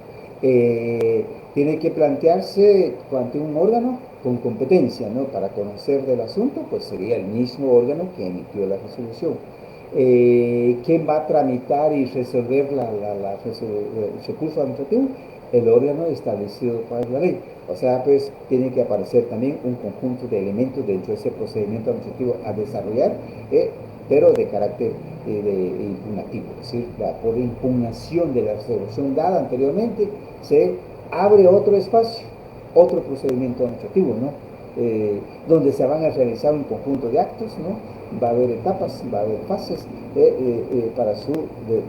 Tiene que plantearse ante un órgano con competencia, ¿no? Para conocer del asunto, pues sería el mismo órgano que emitió la resolución. ¿Quién va a tramitar y resolver el recurso administrativo? El órgano establecido para la ley. O sea, pues tiene que aparecer también un conjunto de elementos dentro de ese procedimiento administrativo a desarrollar, pero de carácter impugnativo. Es decir, por impugnación de la resolución dada anteriormente, se abre otro espacio, otro procedimiento administrativo, ¿no? Donde se van a realizar un conjunto de actos, ¿no? Va a haber etapas, va a haber fases para su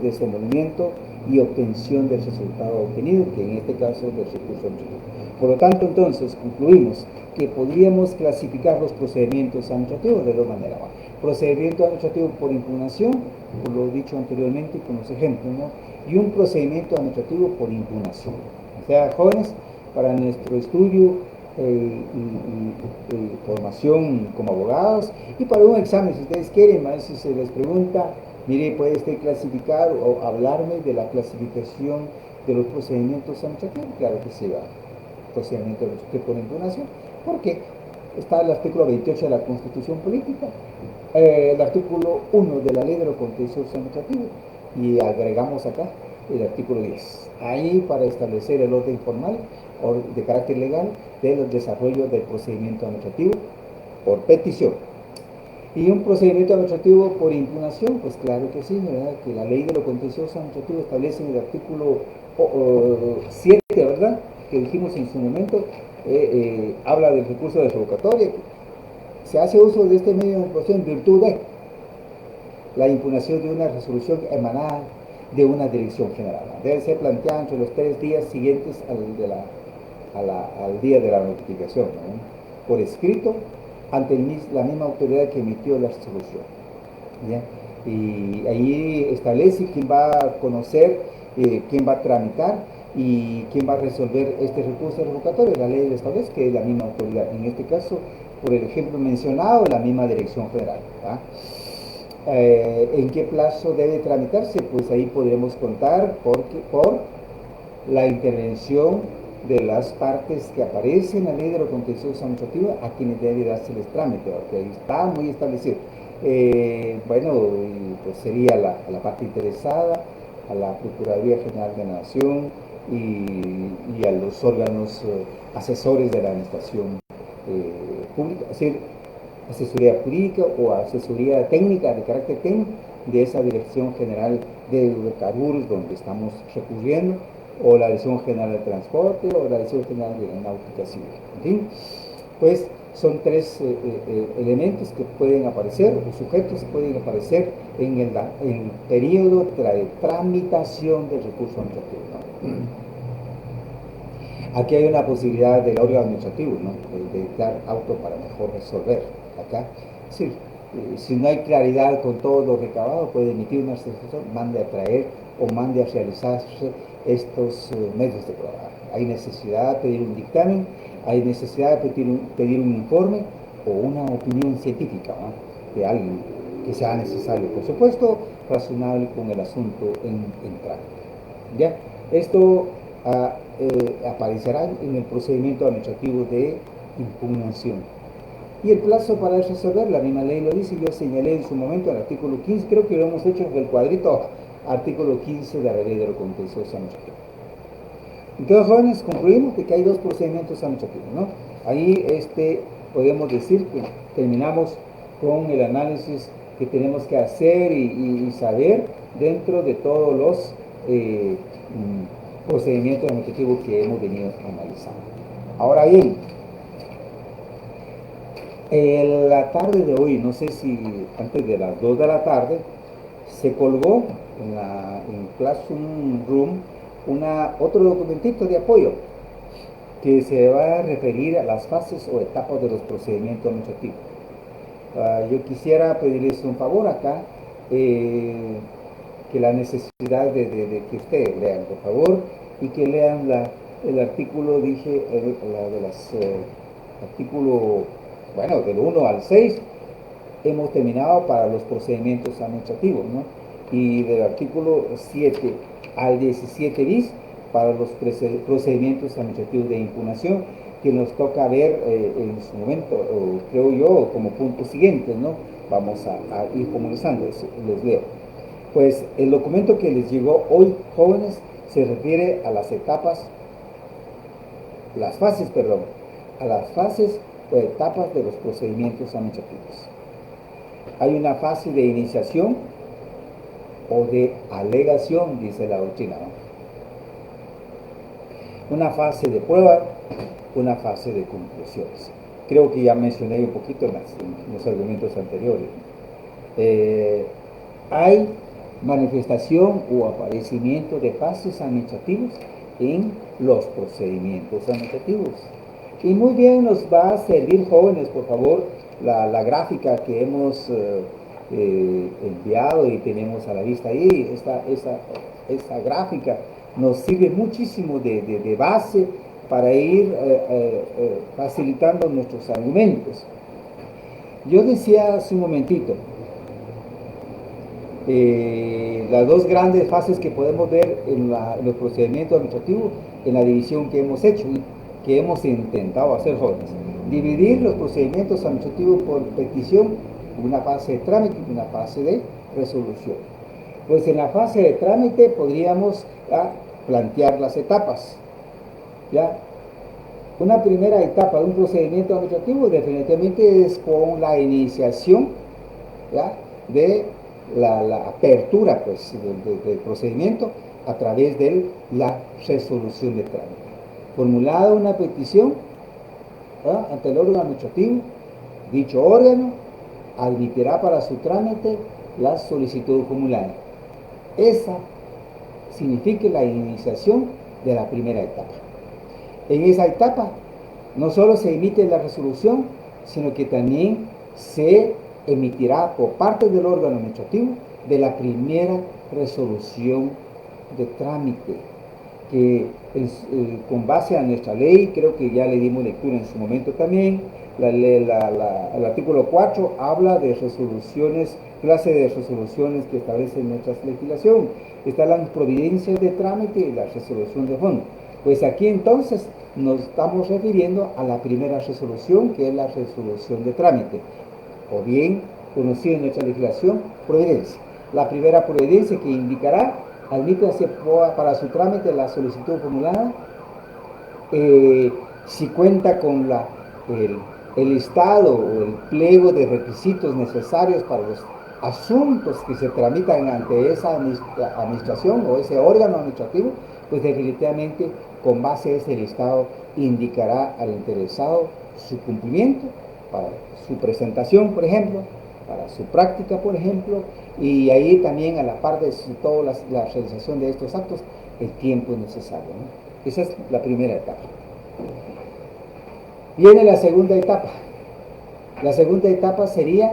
desenvolvimiento y obtención del resultado obtenido, que en este caso es del recurso administrativo. Por lo tanto, entonces, concluimos que podríamos clasificar los procedimientos administrativos de dos maneras. Procedimiento administrativo por impugnación, por lo dicho anteriormente con los ejemplos, ¿no? Y un procedimiento administrativo por impugnación. O sea, jóvenes, para nuestro estudio y formación como abogados y para un examen, si ustedes quieren, si se les pregunta, mire, puede usted clasificar o hablarme de la clasificación de los procedimientos administrativos. Claro que sí, va. Procedimiento administrativo por impugnación, porque está el artículo 28 de la Constitución Política, el artículo 1 de la Ley de lo Contencioso Administrativo, y agregamos acá el artículo 10. Ahí para establecer el orden formal o de carácter legal del desarrollo del procedimiento administrativo por petición. Y un procedimiento administrativo por impugnación, pues claro que sí, ¿verdad? Que la Ley de lo Contencioso Administrativo establece en el artículo 7, ¿verdad? Que dijimos en su momento, habla del recurso de revocatoria. Se hace uso de este medio de impugnación en virtud de la impugnación de una resolución emanada de una dirección general. Debe ser planteada entre los 3 días siguientes al día de la notificación, ¿no? Por escrito, ante la misma autoridad que emitió la resolución, ¿ya? Y ahí establece quién va a conocer, quién va a tramitar y quién va a resolver este recurso revocatorio. La ley lo establece, que es la misma autoridad. En este caso, por el ejemplo mencionado, la misma dirección federal, ¿va? ¿En qué plazo debe tramitarse? Pues ahí podremos contar por la intervención de las partes que aparecen en la Ley de lo Contencioso Administrativo a quienes debe dárseles trámite, porque ahí está muy establecido. Bueno, pues sería la parte interesada, a la Procuraduría General de la Nación y a los órganos asesores de la Administración Pública, es decir, asesoría jurídica o asesoría técnica de carácter técnico de esa Dirección General de Hidrocarburos donde estamos recurriendo, o la Dirección General de Transporte o la Dirección General de Náutica Civil. En fin, pues son 3 elementos que pueden aparecer, o sujetos que pueden aparecer en el periodo de tramitación del recurso administrativo, ¿no? Aquí hay una posibilidad del órgano administrativo, ¿no? de dar auto para mejor resolver. Acá, sí, si no hay claridad con todo lo recabado, puede emitir una resolución, mande a traer o mande a realizarse estos medios de prueba. Hay necesidad de pedir un dictamen, hay necesidad de pedir un informe o una opinión científica, ¿no?, de alguien que sea necesario, por supuesto, razonable con el asunto en trámite. ¿Ya? Esto aparecerá en el procedimiento administrativo de impugnación. Y el plazo para resolver, la misma ley lo dice, yo señalé en su momento el artículo 15, creo que lo hemos hecho en el cuadrito, artículo 15 de la ley de lo contencioso administrativo. Entonces, jóvenes, concluimos de que hay dos procedimientos administrativos, ¿no? Ahí podemos decir que terminamos con el análisis que tenemos que hacer y saber dentro de todos los procedimientos administrativos que hemos venido analizando. Ahora bien, en la tarde de hoy, no sé si antes de las 2 de la tarde, se colgó en Classroom Room otro documentito de apoyo que se va a referir a las fases o etapas de los procedimientos administrativos. Yo quisiera pedirles un favor acá, que la necesidad de que ustedes lean, por favor, y que lean el artículo, dije, artículo, bueno, del 1 al 6, hemos terminado para los procedimientos administrativos, ¿no? Y del artículo 7 al 17 bis para los procedimientos administrativos de impugnación, que nos toca ver en su momento, creo yo, como puntos siguientes, ¿no? Vamos a ir comunicando eso, les leo. Pues el documento que les llegó hoy, jóvenes, se refiere a las etapas, a las fases o etapas de los procedimientos administrativos. Hay una fase de iniciación o de alegación, dice la doctrina, ¿no? Una fase de prueba, una fase de conclusiones. Creo que ya mencioné un poquito en los argumentos anteriores. Hay manifestación o aparecimiento de fases administrativos en los procedimientos administrativos. Y muy bien nos va a servir, jóvenes, por favor, la gráfica que hemos enviado y tenemos a la vista ahí. Esta gráfica nos sirve muchísimo de base para ir facilitando nuestros argumentos. Yo decía hace un momentito, las dos grandes fases que podemos ver en los procedimientos administrativos, en la división que hemos hecho, que hemos intentado hacer, jóvenes. Dividir los procedimientos administrativos por petición, una fase de trámite y una fase de resolución. Pues en la fase de trámite podríamos plantear las etapas. ¿Ya? Una primera etapa de un procedimiento administrativo definitivamente es con la iniciación, ¿ya?, de la apertura, pues, del procedimiento a través de la resolución de trámite. Formulada una petición, ¿ya?, ante el órgano administrativo, dicho órgano admitirá para su trámite la solicitud formulada. Esa significa la iniciación de la primera etapa. En esa etapa no solo se emite la resolución, sino que también se emitirá por parte del órgano administrativo de la primera resolución de trámite, que con base a nuestra ley, creo que ya le dimos lectura en su momento también, el artículo 4 habla de resoluciones, clase de resoluciones que establece nuestra legislación. Están las providencias de trámite y la resolución de fondo. Pues aquí entonces nos estamos refiriendo a la primera resolución, que es la resolución de trámite, o bien conocida en nuestra legislación, providencia. La primera providencia que indicará, admítase para su trámite la solicitud formulada, si cuenta con el listado o el pliego de requisitos necesarios para los asuntos que se tramitan ante esa administración o ese órgano administrativo, pues definitivamente con base a ese listado indicará al interesado su cumplimiento para su presentación, por ejemplo, para su práctica, por ejemplo, y ahí también a la par de toda la realización de estos actos, el tiempo necesario, ¿no? Esa es la primera etapa. Viene la segunda etapa. La segunda etapa sería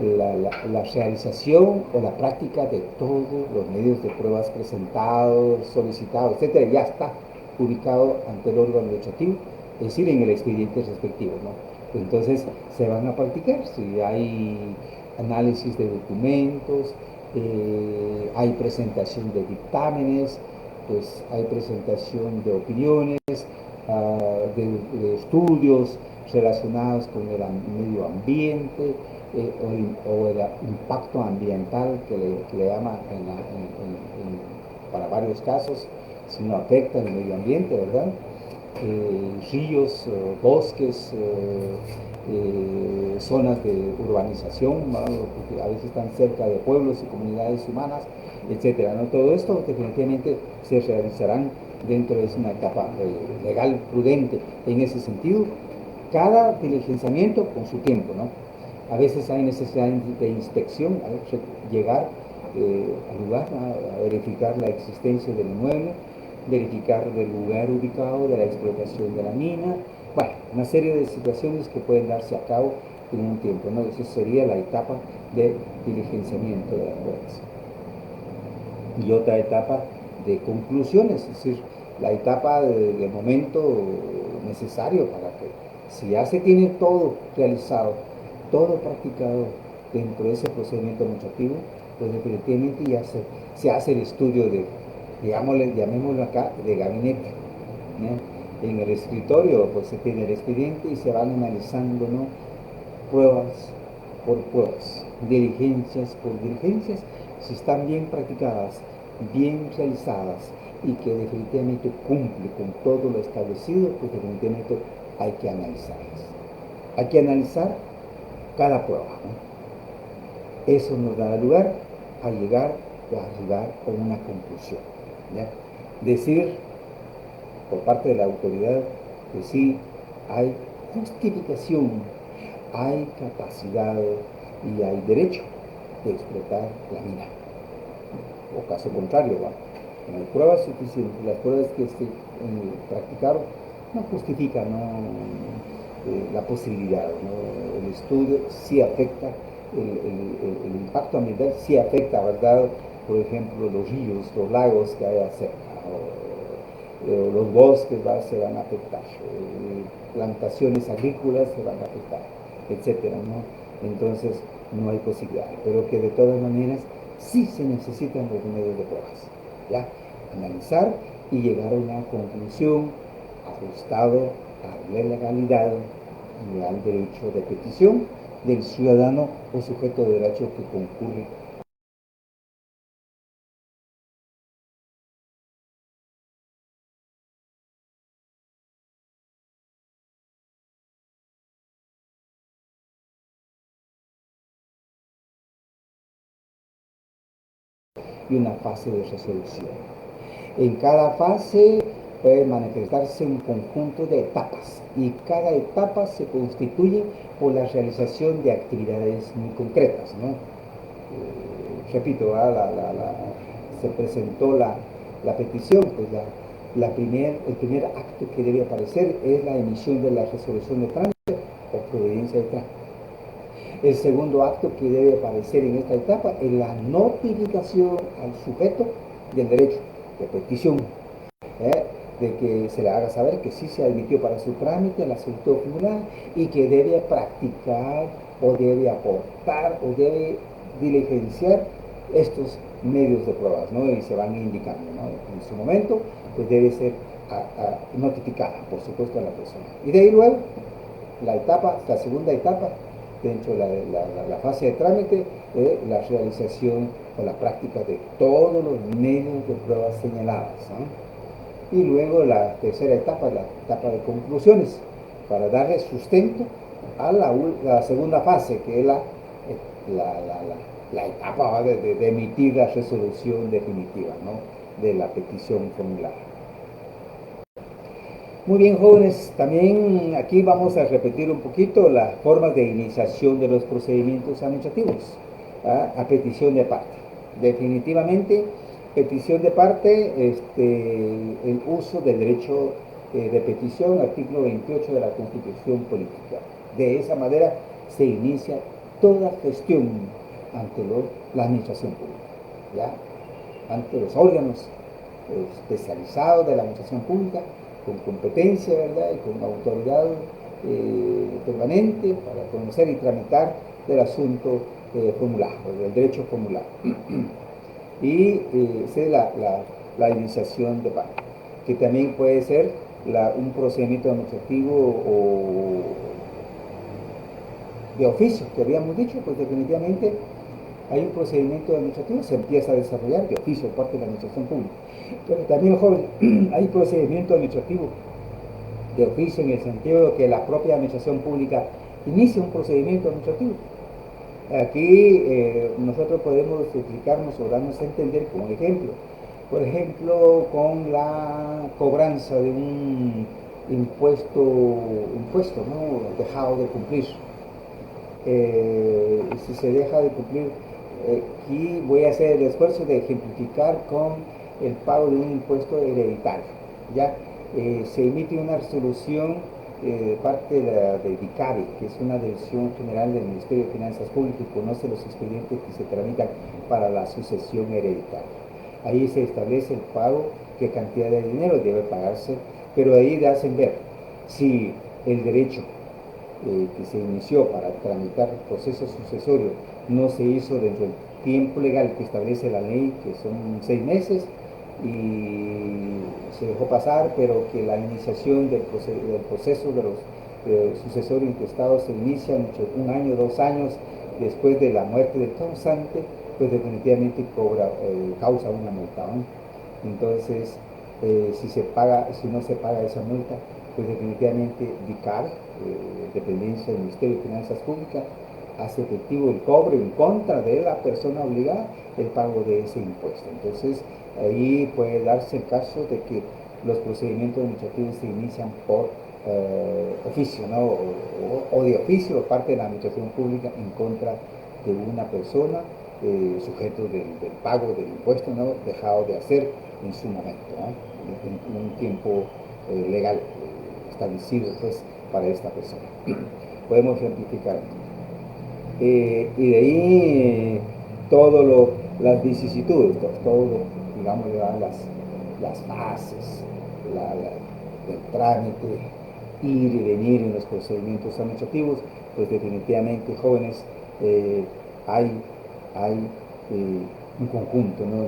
la realización o la práctica de todos los medios de pruebas presentados, solicitados, etcétera, ya está ubicado ante el órgano legislativo, es decir, en el expediente respectivo, ¿no? Entonces se van a practicar, si hay análisis de documentos, hay presentación de dictámenes, pues hay presentación de opiniones, de estudios relacionados con el medio ambiente, o el impacto ambiental que le llama para varios casos, si no afecta el medio ambiente, ¿verdad? Ríos, bosques, zonas de urbanización, ¿no? Porque a veces están cerca de pueblos y comunidades humanas, etcétera, ¿no? Todo esto definitivamente se realizarán dentro de una etapa legal prudente en ese sentido. Cada diligenciamiento con su tiempo, ¿no? A veces hay necesidad de inspección, llegar al lugar a verificar la existencia del inmueble, verificar el lugar ubicado de la explotación de la mina, bueno, una serie de situaciones que pueden darse a cabo en un tiempo, ¿no? Esa sería la etapa de diligenciamiento de las pruebas. Y otra etapa de conclusiones, es decir, la etapa del momento necesario para que, si ya se tiene todo realizado, todo practicado dentro de ese procedimiento administrativo, pues definitivamente ya se hace el estudio de, llamémoslo acá, de gabinete, ¿no? En el escritorio pues se tiene el expediente y se van analizando, ¿no? Pruebas por pruebas, diligencias por diligencias, si están bien practicadas, bien realizadas y que definitivamente cumple con todo lo establecido, pues definitivamente hay que analizarlas. Hay que analizar cada prueba, ¿no? Eso nos da lugar a llegar o a arribar a una conclusión, ¿ya? Decir por parte de la autoridad que sí hay justificación, hay capacidad y hay derecho de explotar la mina. O caso contrario, ¿va? No hay pruebas suficientes, las pruebas que se practicaron no justifican, ¿no? La posibilidad, ¿no? El estudio sí afecta, el impacto ambiental sí afecta, ¿verdad? Por ejemplo, los ríos, los lagos que hay cerca, o los bosques se van a afectar, plantaciones agrícolas se van a afectar, etcétera, ¿no? Entonces no hay posibilidad, pero que de todas maneras sí se necesitan los medios de pruebas, ¿ya? Analizar y llegar a una conclusión ajustado a la legalidad y al derecho de petición del ciudadano o sujeto de derecho que concurre. Y una fase de resolución. En cada fase puede manifestarse un conjunto de etapas y cada etapa se constituye por la realización de actividades muy concretas, ¿no? Repito, se presentó la petición, pues el primer acto que debe aparecer es la emisión de la resolución de trámite o providencia de trámite. El segundo acto que debe aparecer en esta etapa es la notificación al sujeto del derecho de petición, ¿eh? De que se le haga saber que sí se admitió para su trámite la solicitud formulada y que debe practicar o debe aportar o debe diligenciar estos medios de pruebas, ¿no? Y se van indicando, ¿no? En su momento, pues debe ser notificada, por supuesto, a la persona. Y de ahí luego, la segunda etapa, dentro de la fase de trámite, la realización o la práctica de todos los medios de pruebas señaladas, ¿no? Y luego la tercera etapa, la etapa de conclusiones, para darle sustento a la segunda fase, que es la etapa de emitir la resolución definitiva, ¿no? De la petición formulada. Muy bien, jóvenes, también aquí vamos a repetir un poquito las formas de iniciación de los procedimientos administrativos, ¿ah? A petición de parte. Definitivamente, petición de parte, el uso del derecho de petición, artículo 28 de la Constitución Política. De esa manera se inicia toda gestión ante la administración pública, ¿ya? Ante los órganos especializados de la administración pública, con competencia, ¿verdad? Y con autoridad permanente para conocer y tramitar el asunto formulado, del derecho formulado. Y esa es la iniciación de pago, que también puede ser un procedimiento administrativo o de oficio, que habíamos dicho, pues definitivamente hay un procedimiento administrativo, se empieza a desarrollar de oficio por parte de la administración pública. Pero también, joven, hay procedimiento administrativo de oficio en el sentido de que la propia administración pública inicia un procedimiento administrativo. Aquí nosotros podemos explicarnos o darnos a entender como ejemplo. Por ejemplo, con la cobranza de un impuesto ¿no? dejado de cumplir. Si se deja de cumplir, aquí voy a hacer el esfuerzo de ejemplificar con el pago de un impuesto hereditario. ¿Ya? Se emite una resolución de parte de DICABE, que es una dirección general del Ministerio de Finanzas Públicas, y conoce los expedientes que se tramitan para la sucesión hereditaria. Ahí se establece el pago, qué cantidad de dinero debe pagarse, pero ahí le hacen ver si el derecho que se inició para tramitar el proceso sucesorio no se hizo dentro del tiempo legal que establece la ley, que son 6 meses, y se dejó pasar, pero que la iniciación del proceso de los sucesorios intestados se inicia un año, 2 años después de la muerte del causante, pues definitivamente causa una multa, ¿no? Entonces, si no se paga esa multa, pues definitivamente DICAR, dependencia del Ministerio de Finanzas Públicas, hace efectivo el cobro en contra de la persona obligada el pago de ese impuesto. Entonces, ahí puede darse el caso de que los procedimientos administrativos se inician por oficio, ¿no? o de oficio por parte de la administración pública en contra de una persona sujeto del pago del impuesto, ¿no? dejado de hacer en su momento, ¿no? en un tiempo legal establecido pues, para esta persona. Podemos ejemplificar. Y de ahí todas las vicisitudes, todo, digamos, las fases del trámite, ir y venir en los procedimientos administrativos, pues definitivamente, jóvenes, hay un conjunto, ¿no?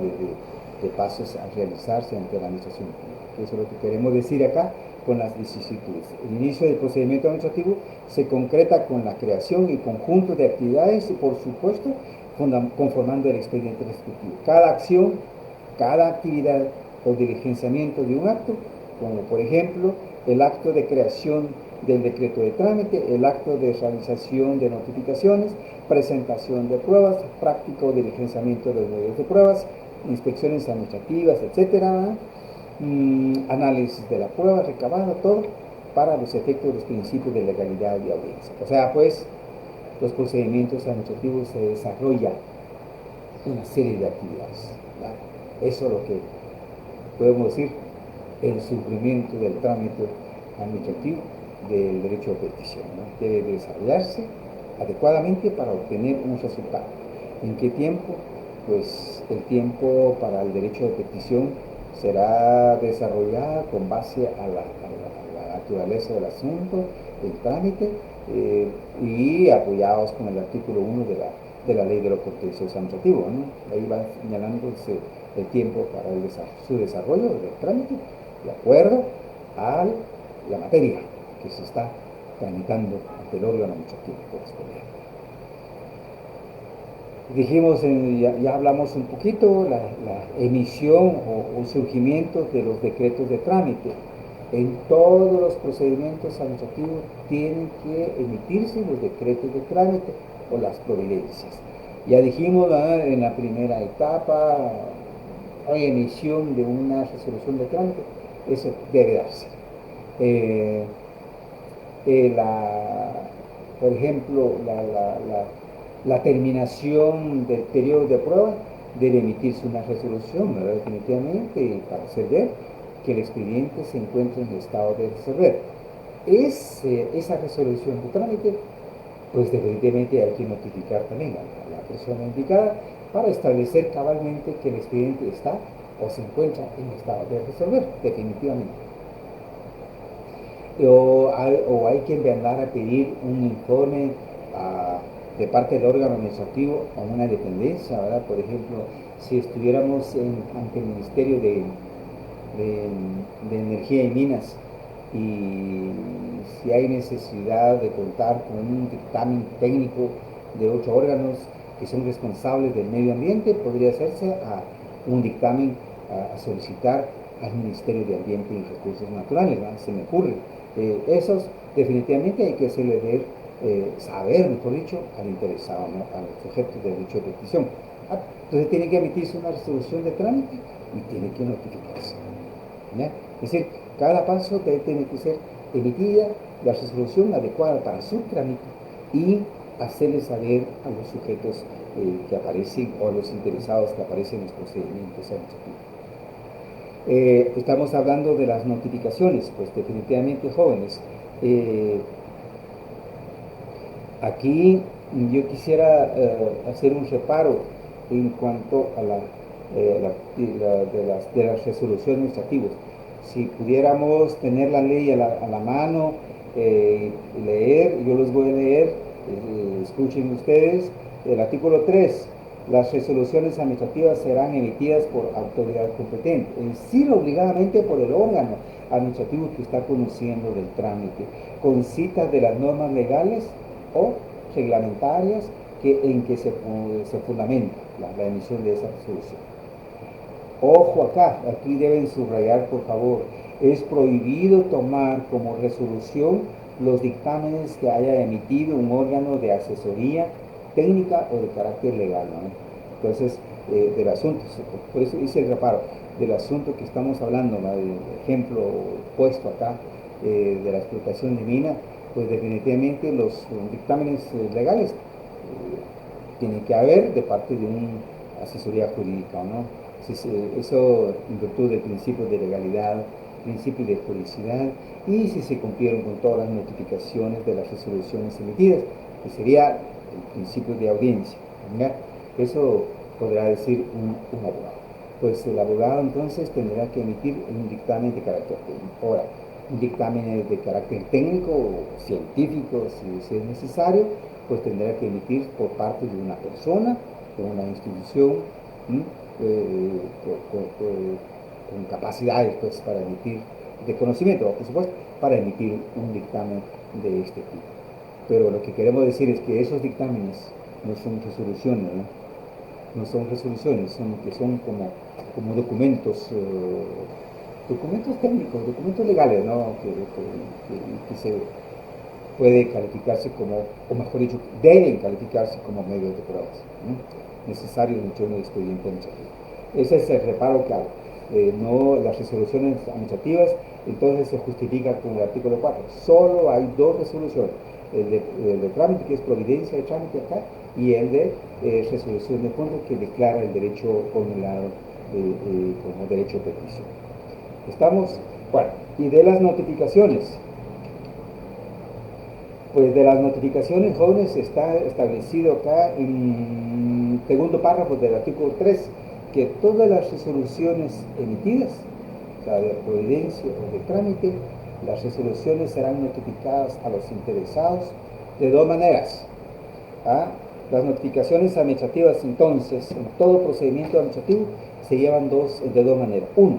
de pasos a realizarse ante la administración pública. Eso es lo que queremos decir acá con las vicisitudes. El inicio del procedimiento administrativo se concreta con la creación y conjunto de actividades y, por supuesto, conformando el expediente respectivo. Cada acción, cada actividad o diligenciamiento de un acto, como por ejemplo el acto de creación del decreto de trámite, el acto de realización de notificaciones, presentación de pruebas, práctica o diligenciamiento de los medios de pruebas, inspecciones administrativas, etcétera, análisis de la prueba recabada, todo para los efectos de los principios de legalidad y audiencia. O sea, pues, los procedimientos administrativos se desarrolla una serie de actividades, ¿verdad? Eso es lo que podemos decir, el sufrimiento del trámite administrativo del derecho de petición, ¿no? Debe desarrollarse adecuadamente para obtener un resultado. ¿En qué tiempo? Pues el tiempo para el derecho de petición será desarrollada con base a la naturaleza del asunto, el trámite, y apoyados con el artículo 1 de la ley de lo contencioso administrativo, ¿no? Ahí va señalándose el tiempo para su desarrollo del trámite de acuerdo a la materia que se está tramitando ante el órgano administrativo correspondiente. Dijimos, ya hablamos un poquito, la emisión o surgimiento de los decretos de trámite. En todos los procedimientos administrativos tienen que emitirse los decretos de trámite o las providencias. Ya dijimos en la primera etapa, hay emisión de una resolución de trámite, eso debe darse. Por ejemplo, la terminación del periodo de prueba debe emitirse una resolución, ¿verdad? Definitivamente, para hacer ver que el expediente se encuentra en estado de resolver. Esa resolución de trámite pues definitivamente hay que notificar también a la persona indicada para establecer cabalmente que el expediente está o se encuentra en estado de resolver, definitivamente. O hay que mandar a pedir un informe de parte del órgano administrativo a una dependencia, ¿verdad? Por ejemplo, si estuviéramos ante el Ministerio de Energía y Minas y si hay necesidad de contar con un dictamen técnico de 8 órganos que son responsables del medio ambiente, podría hacerse a un dictamen a solicitar al Ministerio de Ambiente y Recursos Naturales, ¿verdad? Se me ocurre. Esos definitivamente hay que hacerle ver, saber, mejor dicho, al interesado, ¿no? Al sujeto de dicho de petición. Entonces tiene que emitirse una resolución de trámite y tiene que notificarse, ¿ya? Es decir, cada paso tiene que ser emitida la resolución adecuada para su trámite y hacerle saber a los sujetos que aparecen o a los interesados que aparecen en los procedimientos administrativos. Estamos hablando de las notificaciones, pues definitivamente jóvenes. Aquí yo quisiera hacer un reparo en cuanto a de las resoluciones administrativas. Si pudiéramos tener la ley a la mano, leer, yo los voy a leer, escuchen ustedes, el artículo 3. Las resoluciones administrativas serán emitidas por autoridad competente, es decir, obligadamente por el órgano administrativo que está conociendo del trámite, con citas de las normas legales o reglamentarias en que se fundamenta la emisión de esa resolución. Ojo acá, aquí deben subrayar por favor, es prohibido tomar como resolución los dictámenes que haya emitido un órgano de asesoría técnica o de carácter legal, ¿no? Entonces, del asunto, por eso hice el reparo, del asunto que estamos hablando, ¿no? El ejemplo puesto acá de la explotación de mina, pues definitivamente los dictámenes legales tienen que haber de parte de una asesoría jurídica, ¿no? Eso en virtud del principio de legalidad, principio de publicidad, y si se cumplieron con todas las notificaciones de las resoluciones emitidas, que sería el principio de audiencia, ¿ya? Eso podrá decir un abogado. Pues el abogado entonces tendrá que emitir un dictamen de carácter técnico. Ahora, un dictamen de carácter técnico o científico, si es necesario, pues tendrá que emitir por parte de una persona, de una institución, con capacidades pues, para emitir, de conocimiento, por supuesto, para emitir un dictamen de este tipo. Pero lo que queremos decir es que esos dictámenes no son resoluciones, ¿no? No son resoluciones, son como documentos, documentos técnicos, documentos legales, ¿no? Que se puede calificarse como, o mejor dicho, deben calificarse como medios de pruebas, ¿no? Necesario en el expediente administrativo. Ese es el reparo que hago. No las resoluciones administrativas, entonces se justifica con el artículo 4. Solo hay dos resoluciones, el de trámite, que es providencia de trámite acá, y el de resolución de fondo, que declara el derecho formulado como derecho de petición. ¿Estamos? Bueno, y de las notificaciones. Pues de las notificaciones, jóvenes, está establecido acá en el segundo párrafo del artículo 3 que todas las resoluciones emitidas, o sea, de providencia o de trámite, las resoluciones serán notificadas a los interesados de dos maneras. ¿Ah? Las notificaciones administrativas, entonces, en todo procedimiento administrativo, se llevan de dos maneras. Uno,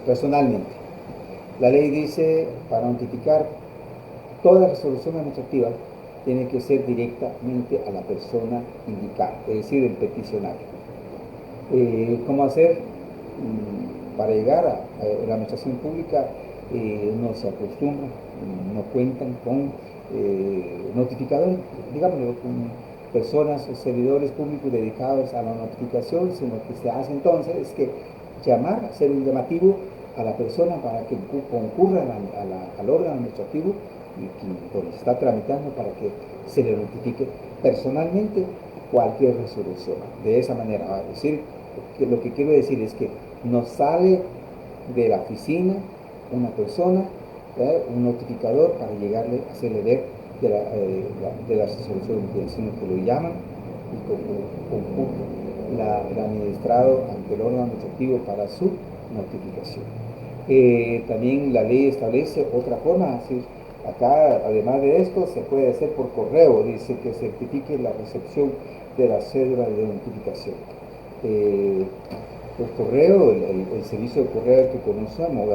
personalmente. La ley dice, para notificar toda resolución administrativa, tiene que ser directamente a la persona indicada, es decir, el peticionario. ¿Cómo hacer? Para llegar a la administración pública no se acostumbra, no cuentan con notificadores, digámoslo, con personas o servidores públicos dedicados a la notificación, sino que se hace entonces es que llamar, hacer un llamativo a la persona para que concurra al órgano administrativo y donde está tramitando para que se le notifique personalmente cualquier resolución. De esa manera, es decir, que lo que quiero decir es que no sale de la oficina una persona un notificador para llegarle, hacerle ver de la resolución de intención que lo llaman, y concurre el administrado ante el órgano administrativo para su notificación. También la ley establece otra forma, así, acá además de esto se puede hacer por correo, dice que certifique la recepción de la cédula de notificación. El correo, el servicio de correo que conocemos,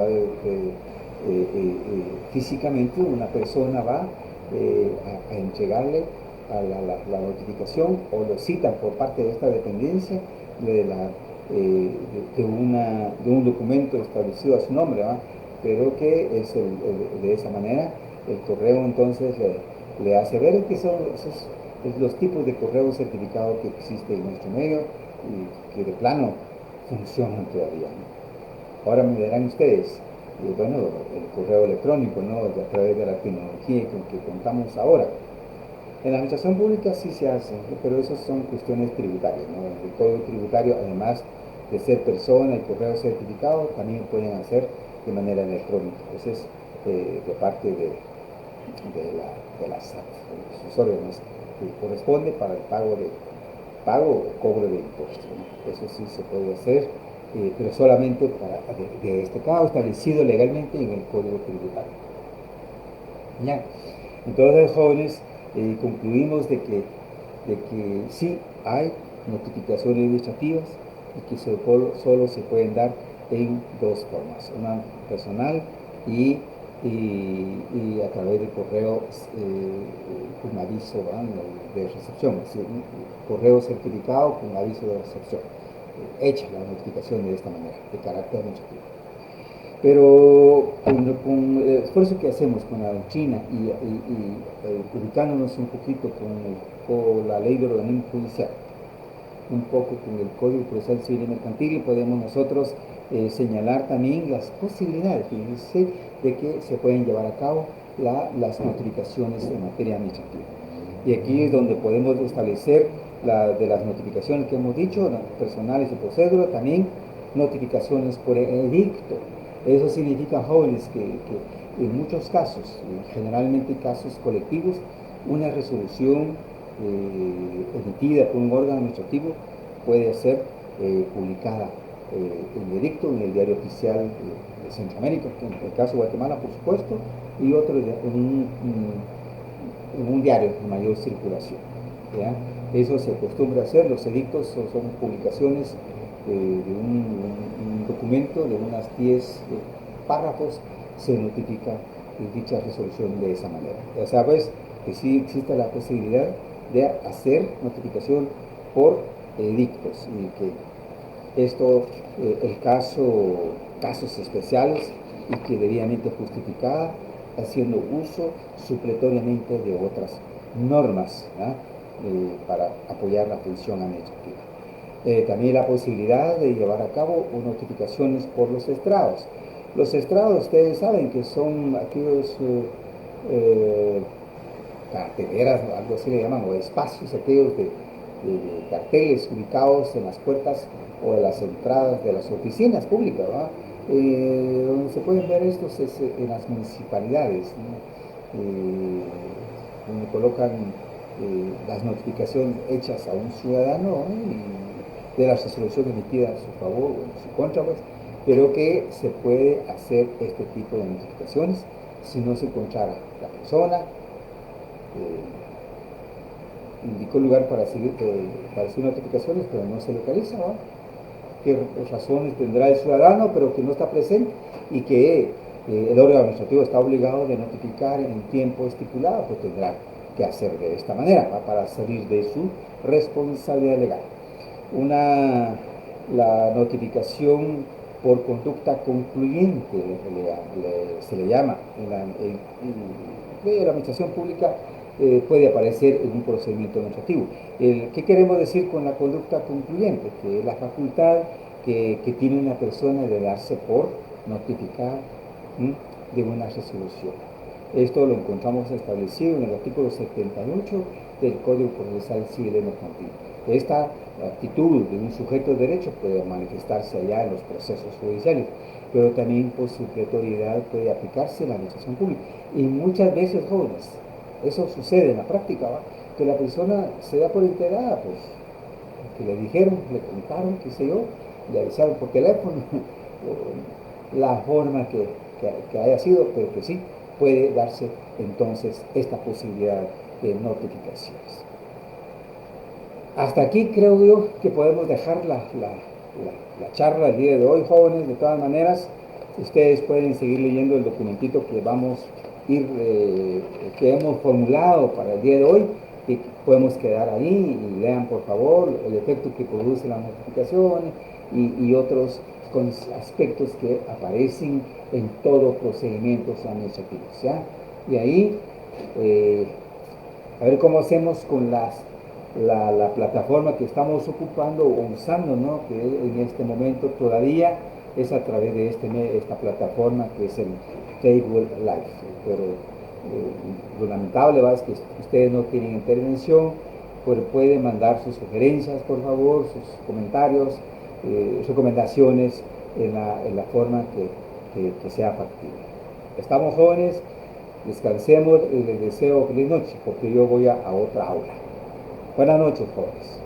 físicamente una persona va a entregarle a la notificación, o lo citan por parte de esta dependencia de un documento establecido a su nombre, ¿va? Pero que es de esa manera el correo entonces le hace ver que son esos, los tipos de correo certificado que existen en nuestro medio y que de plano funcionan todavía, ¿no? Ahora me dirán ustedes, bueno, el correo electrónico, ¿no? A través de la tecnología con que contamos ahora. En la administración pública sí se hace, pero esas son cuestiones tributarias, ¿no? El código tributario, además de ser persona y correo certificado, también pueden hacer de manera electrónica. Eso es de parte de la SAT, de sus órganos, que corresponde para el pago o cobro de impuestos, ¿no? Eso sí se puede hacer, pero solamente para de este caso establecido legalmente en el código tributario. ¿Ya? Entonces, jóvenes, concluimos de que sí hay notificaciones administrativas y que solo se pueden dar en dos formas, una personal y, a través de correo con aviso, ¿verdad?, de recepción, es decir, un correo certificado con aviso de recepción, hecha la notificación de esta manera, de carácter administrativo. Pero con el esfuerzo que hacemos con la doctrina y ubicándonos un poquito con la ley del organismo judicial, un poco con el Código Procesal Civil y Mercantil, podemos nosotros señalar también las posibilidades, fíjense, de que se pueden llevar a cabo las notificaciones en materia administrativa. Y aquí es donde podemos establecer de las notificaciones que hemos dicho, personales y por cédula, también notificaciones por edicto. Eso significa, jóvenes, que en muchos casos, generalmente casos colectivos, una resolución emitida por un órgano administrativo puede ser publicada en edicto en el diario oficial de Centroamérica, en el caso de Guatemala, por supuesto, y otro en un diario de mayor circulación, ¿ya? Eso se acostumbra a hacer. Los edictos son publicaciones de un documento de unas 10 párrafos, se notifica dicha resolución de esa manera. Ya sabes que sí existe la posibilidad de hacer notificación por edictos, y que esto, casos especiales y que debidamente justificada, haciendo uso supletoriamente de otras normas, ¿ya?, para apoyar la función administrativa. También la posibilidad de llevar a cabo notificaciones por los estrados. Los estrados, ustedes saben que son aquellos carteleras, algo así le llaman, o espacios aquellos de carteles ubicados en las puertas o en las entradas de las oficinas públicas, ¿verdad? Donde se pueden ver estos es en las municipalidades, ¿no? Donde colocan las notificaciones hechas a un ciudadano, ¿no?, y de la resolución emitida a su favor o en su contra, pues, pero que se puede hacer este tipo de notificaciones si no se encontrara la persona, indicó el lugar para hacer notificaciones, pero no se localiza, ¿no? Qué razones tendrá el ciudadano, pero que no está presente, y que el órgano administrativo está obligado de notificar en tiempo estipulado, pues tendrá que hacer de esta manera, ¿va?, para salir de su responsabilidad legal. La notificación por conducta concluyente se le llama en la administración pública, puede aparecer en un procedimiento administrativo. ¿Qué queremos decir con la conducta concluyente? Que es la facultad que tiene una persona de darse por notificar de una resolución. Esto lo encontramos establecido en el artículo 78 del Código Procesal Civil y Mercantil. Esta la actitud de un sujeto de derecho puede manifestarse allá en los procesos judiciales, pero también por su autoridad puede aplicarse en la administración pública. Y muchas veces, jóvenes, eso sucede en la práctica, ¿va? Que la persona se da por enterada, pues, que le dijeron, le contaron, qué sé yo, le avisaron por teléfono, la forma que haya sido, pero que sí puede darse entonces esta posibilidad de notificaciones. Hasta aquí creo yo que podemos dejar la charla el día de hoy, jóvenes. De todas maneras, ustedes pueden seguir leyendo el documentito que vamos a ir, que hemos formulado para el día de hoy, y podemos quedar ahí y lean por favor el efecto que produce la notificación y otros aspectos que aparecen en todo procedimientos administrativos, ¿ya? Y ahí, eh, a ver cómo hacemos con la plataforma que estamos ocupando o usando, ¿no? Que en este momento todavía es a través de esta plataforma que es el Facebook Live. Pero lo lamentable es que ustedes no tienen intervención, pero pueden mandar sus sugerencias, por favor, sus comentarios, recomendaciones en la forma que sea factible. Estamos, jóvenes, descansemos y les deseo feliz noche porque yo voy a otra aula. Buenas noches, jóvenes.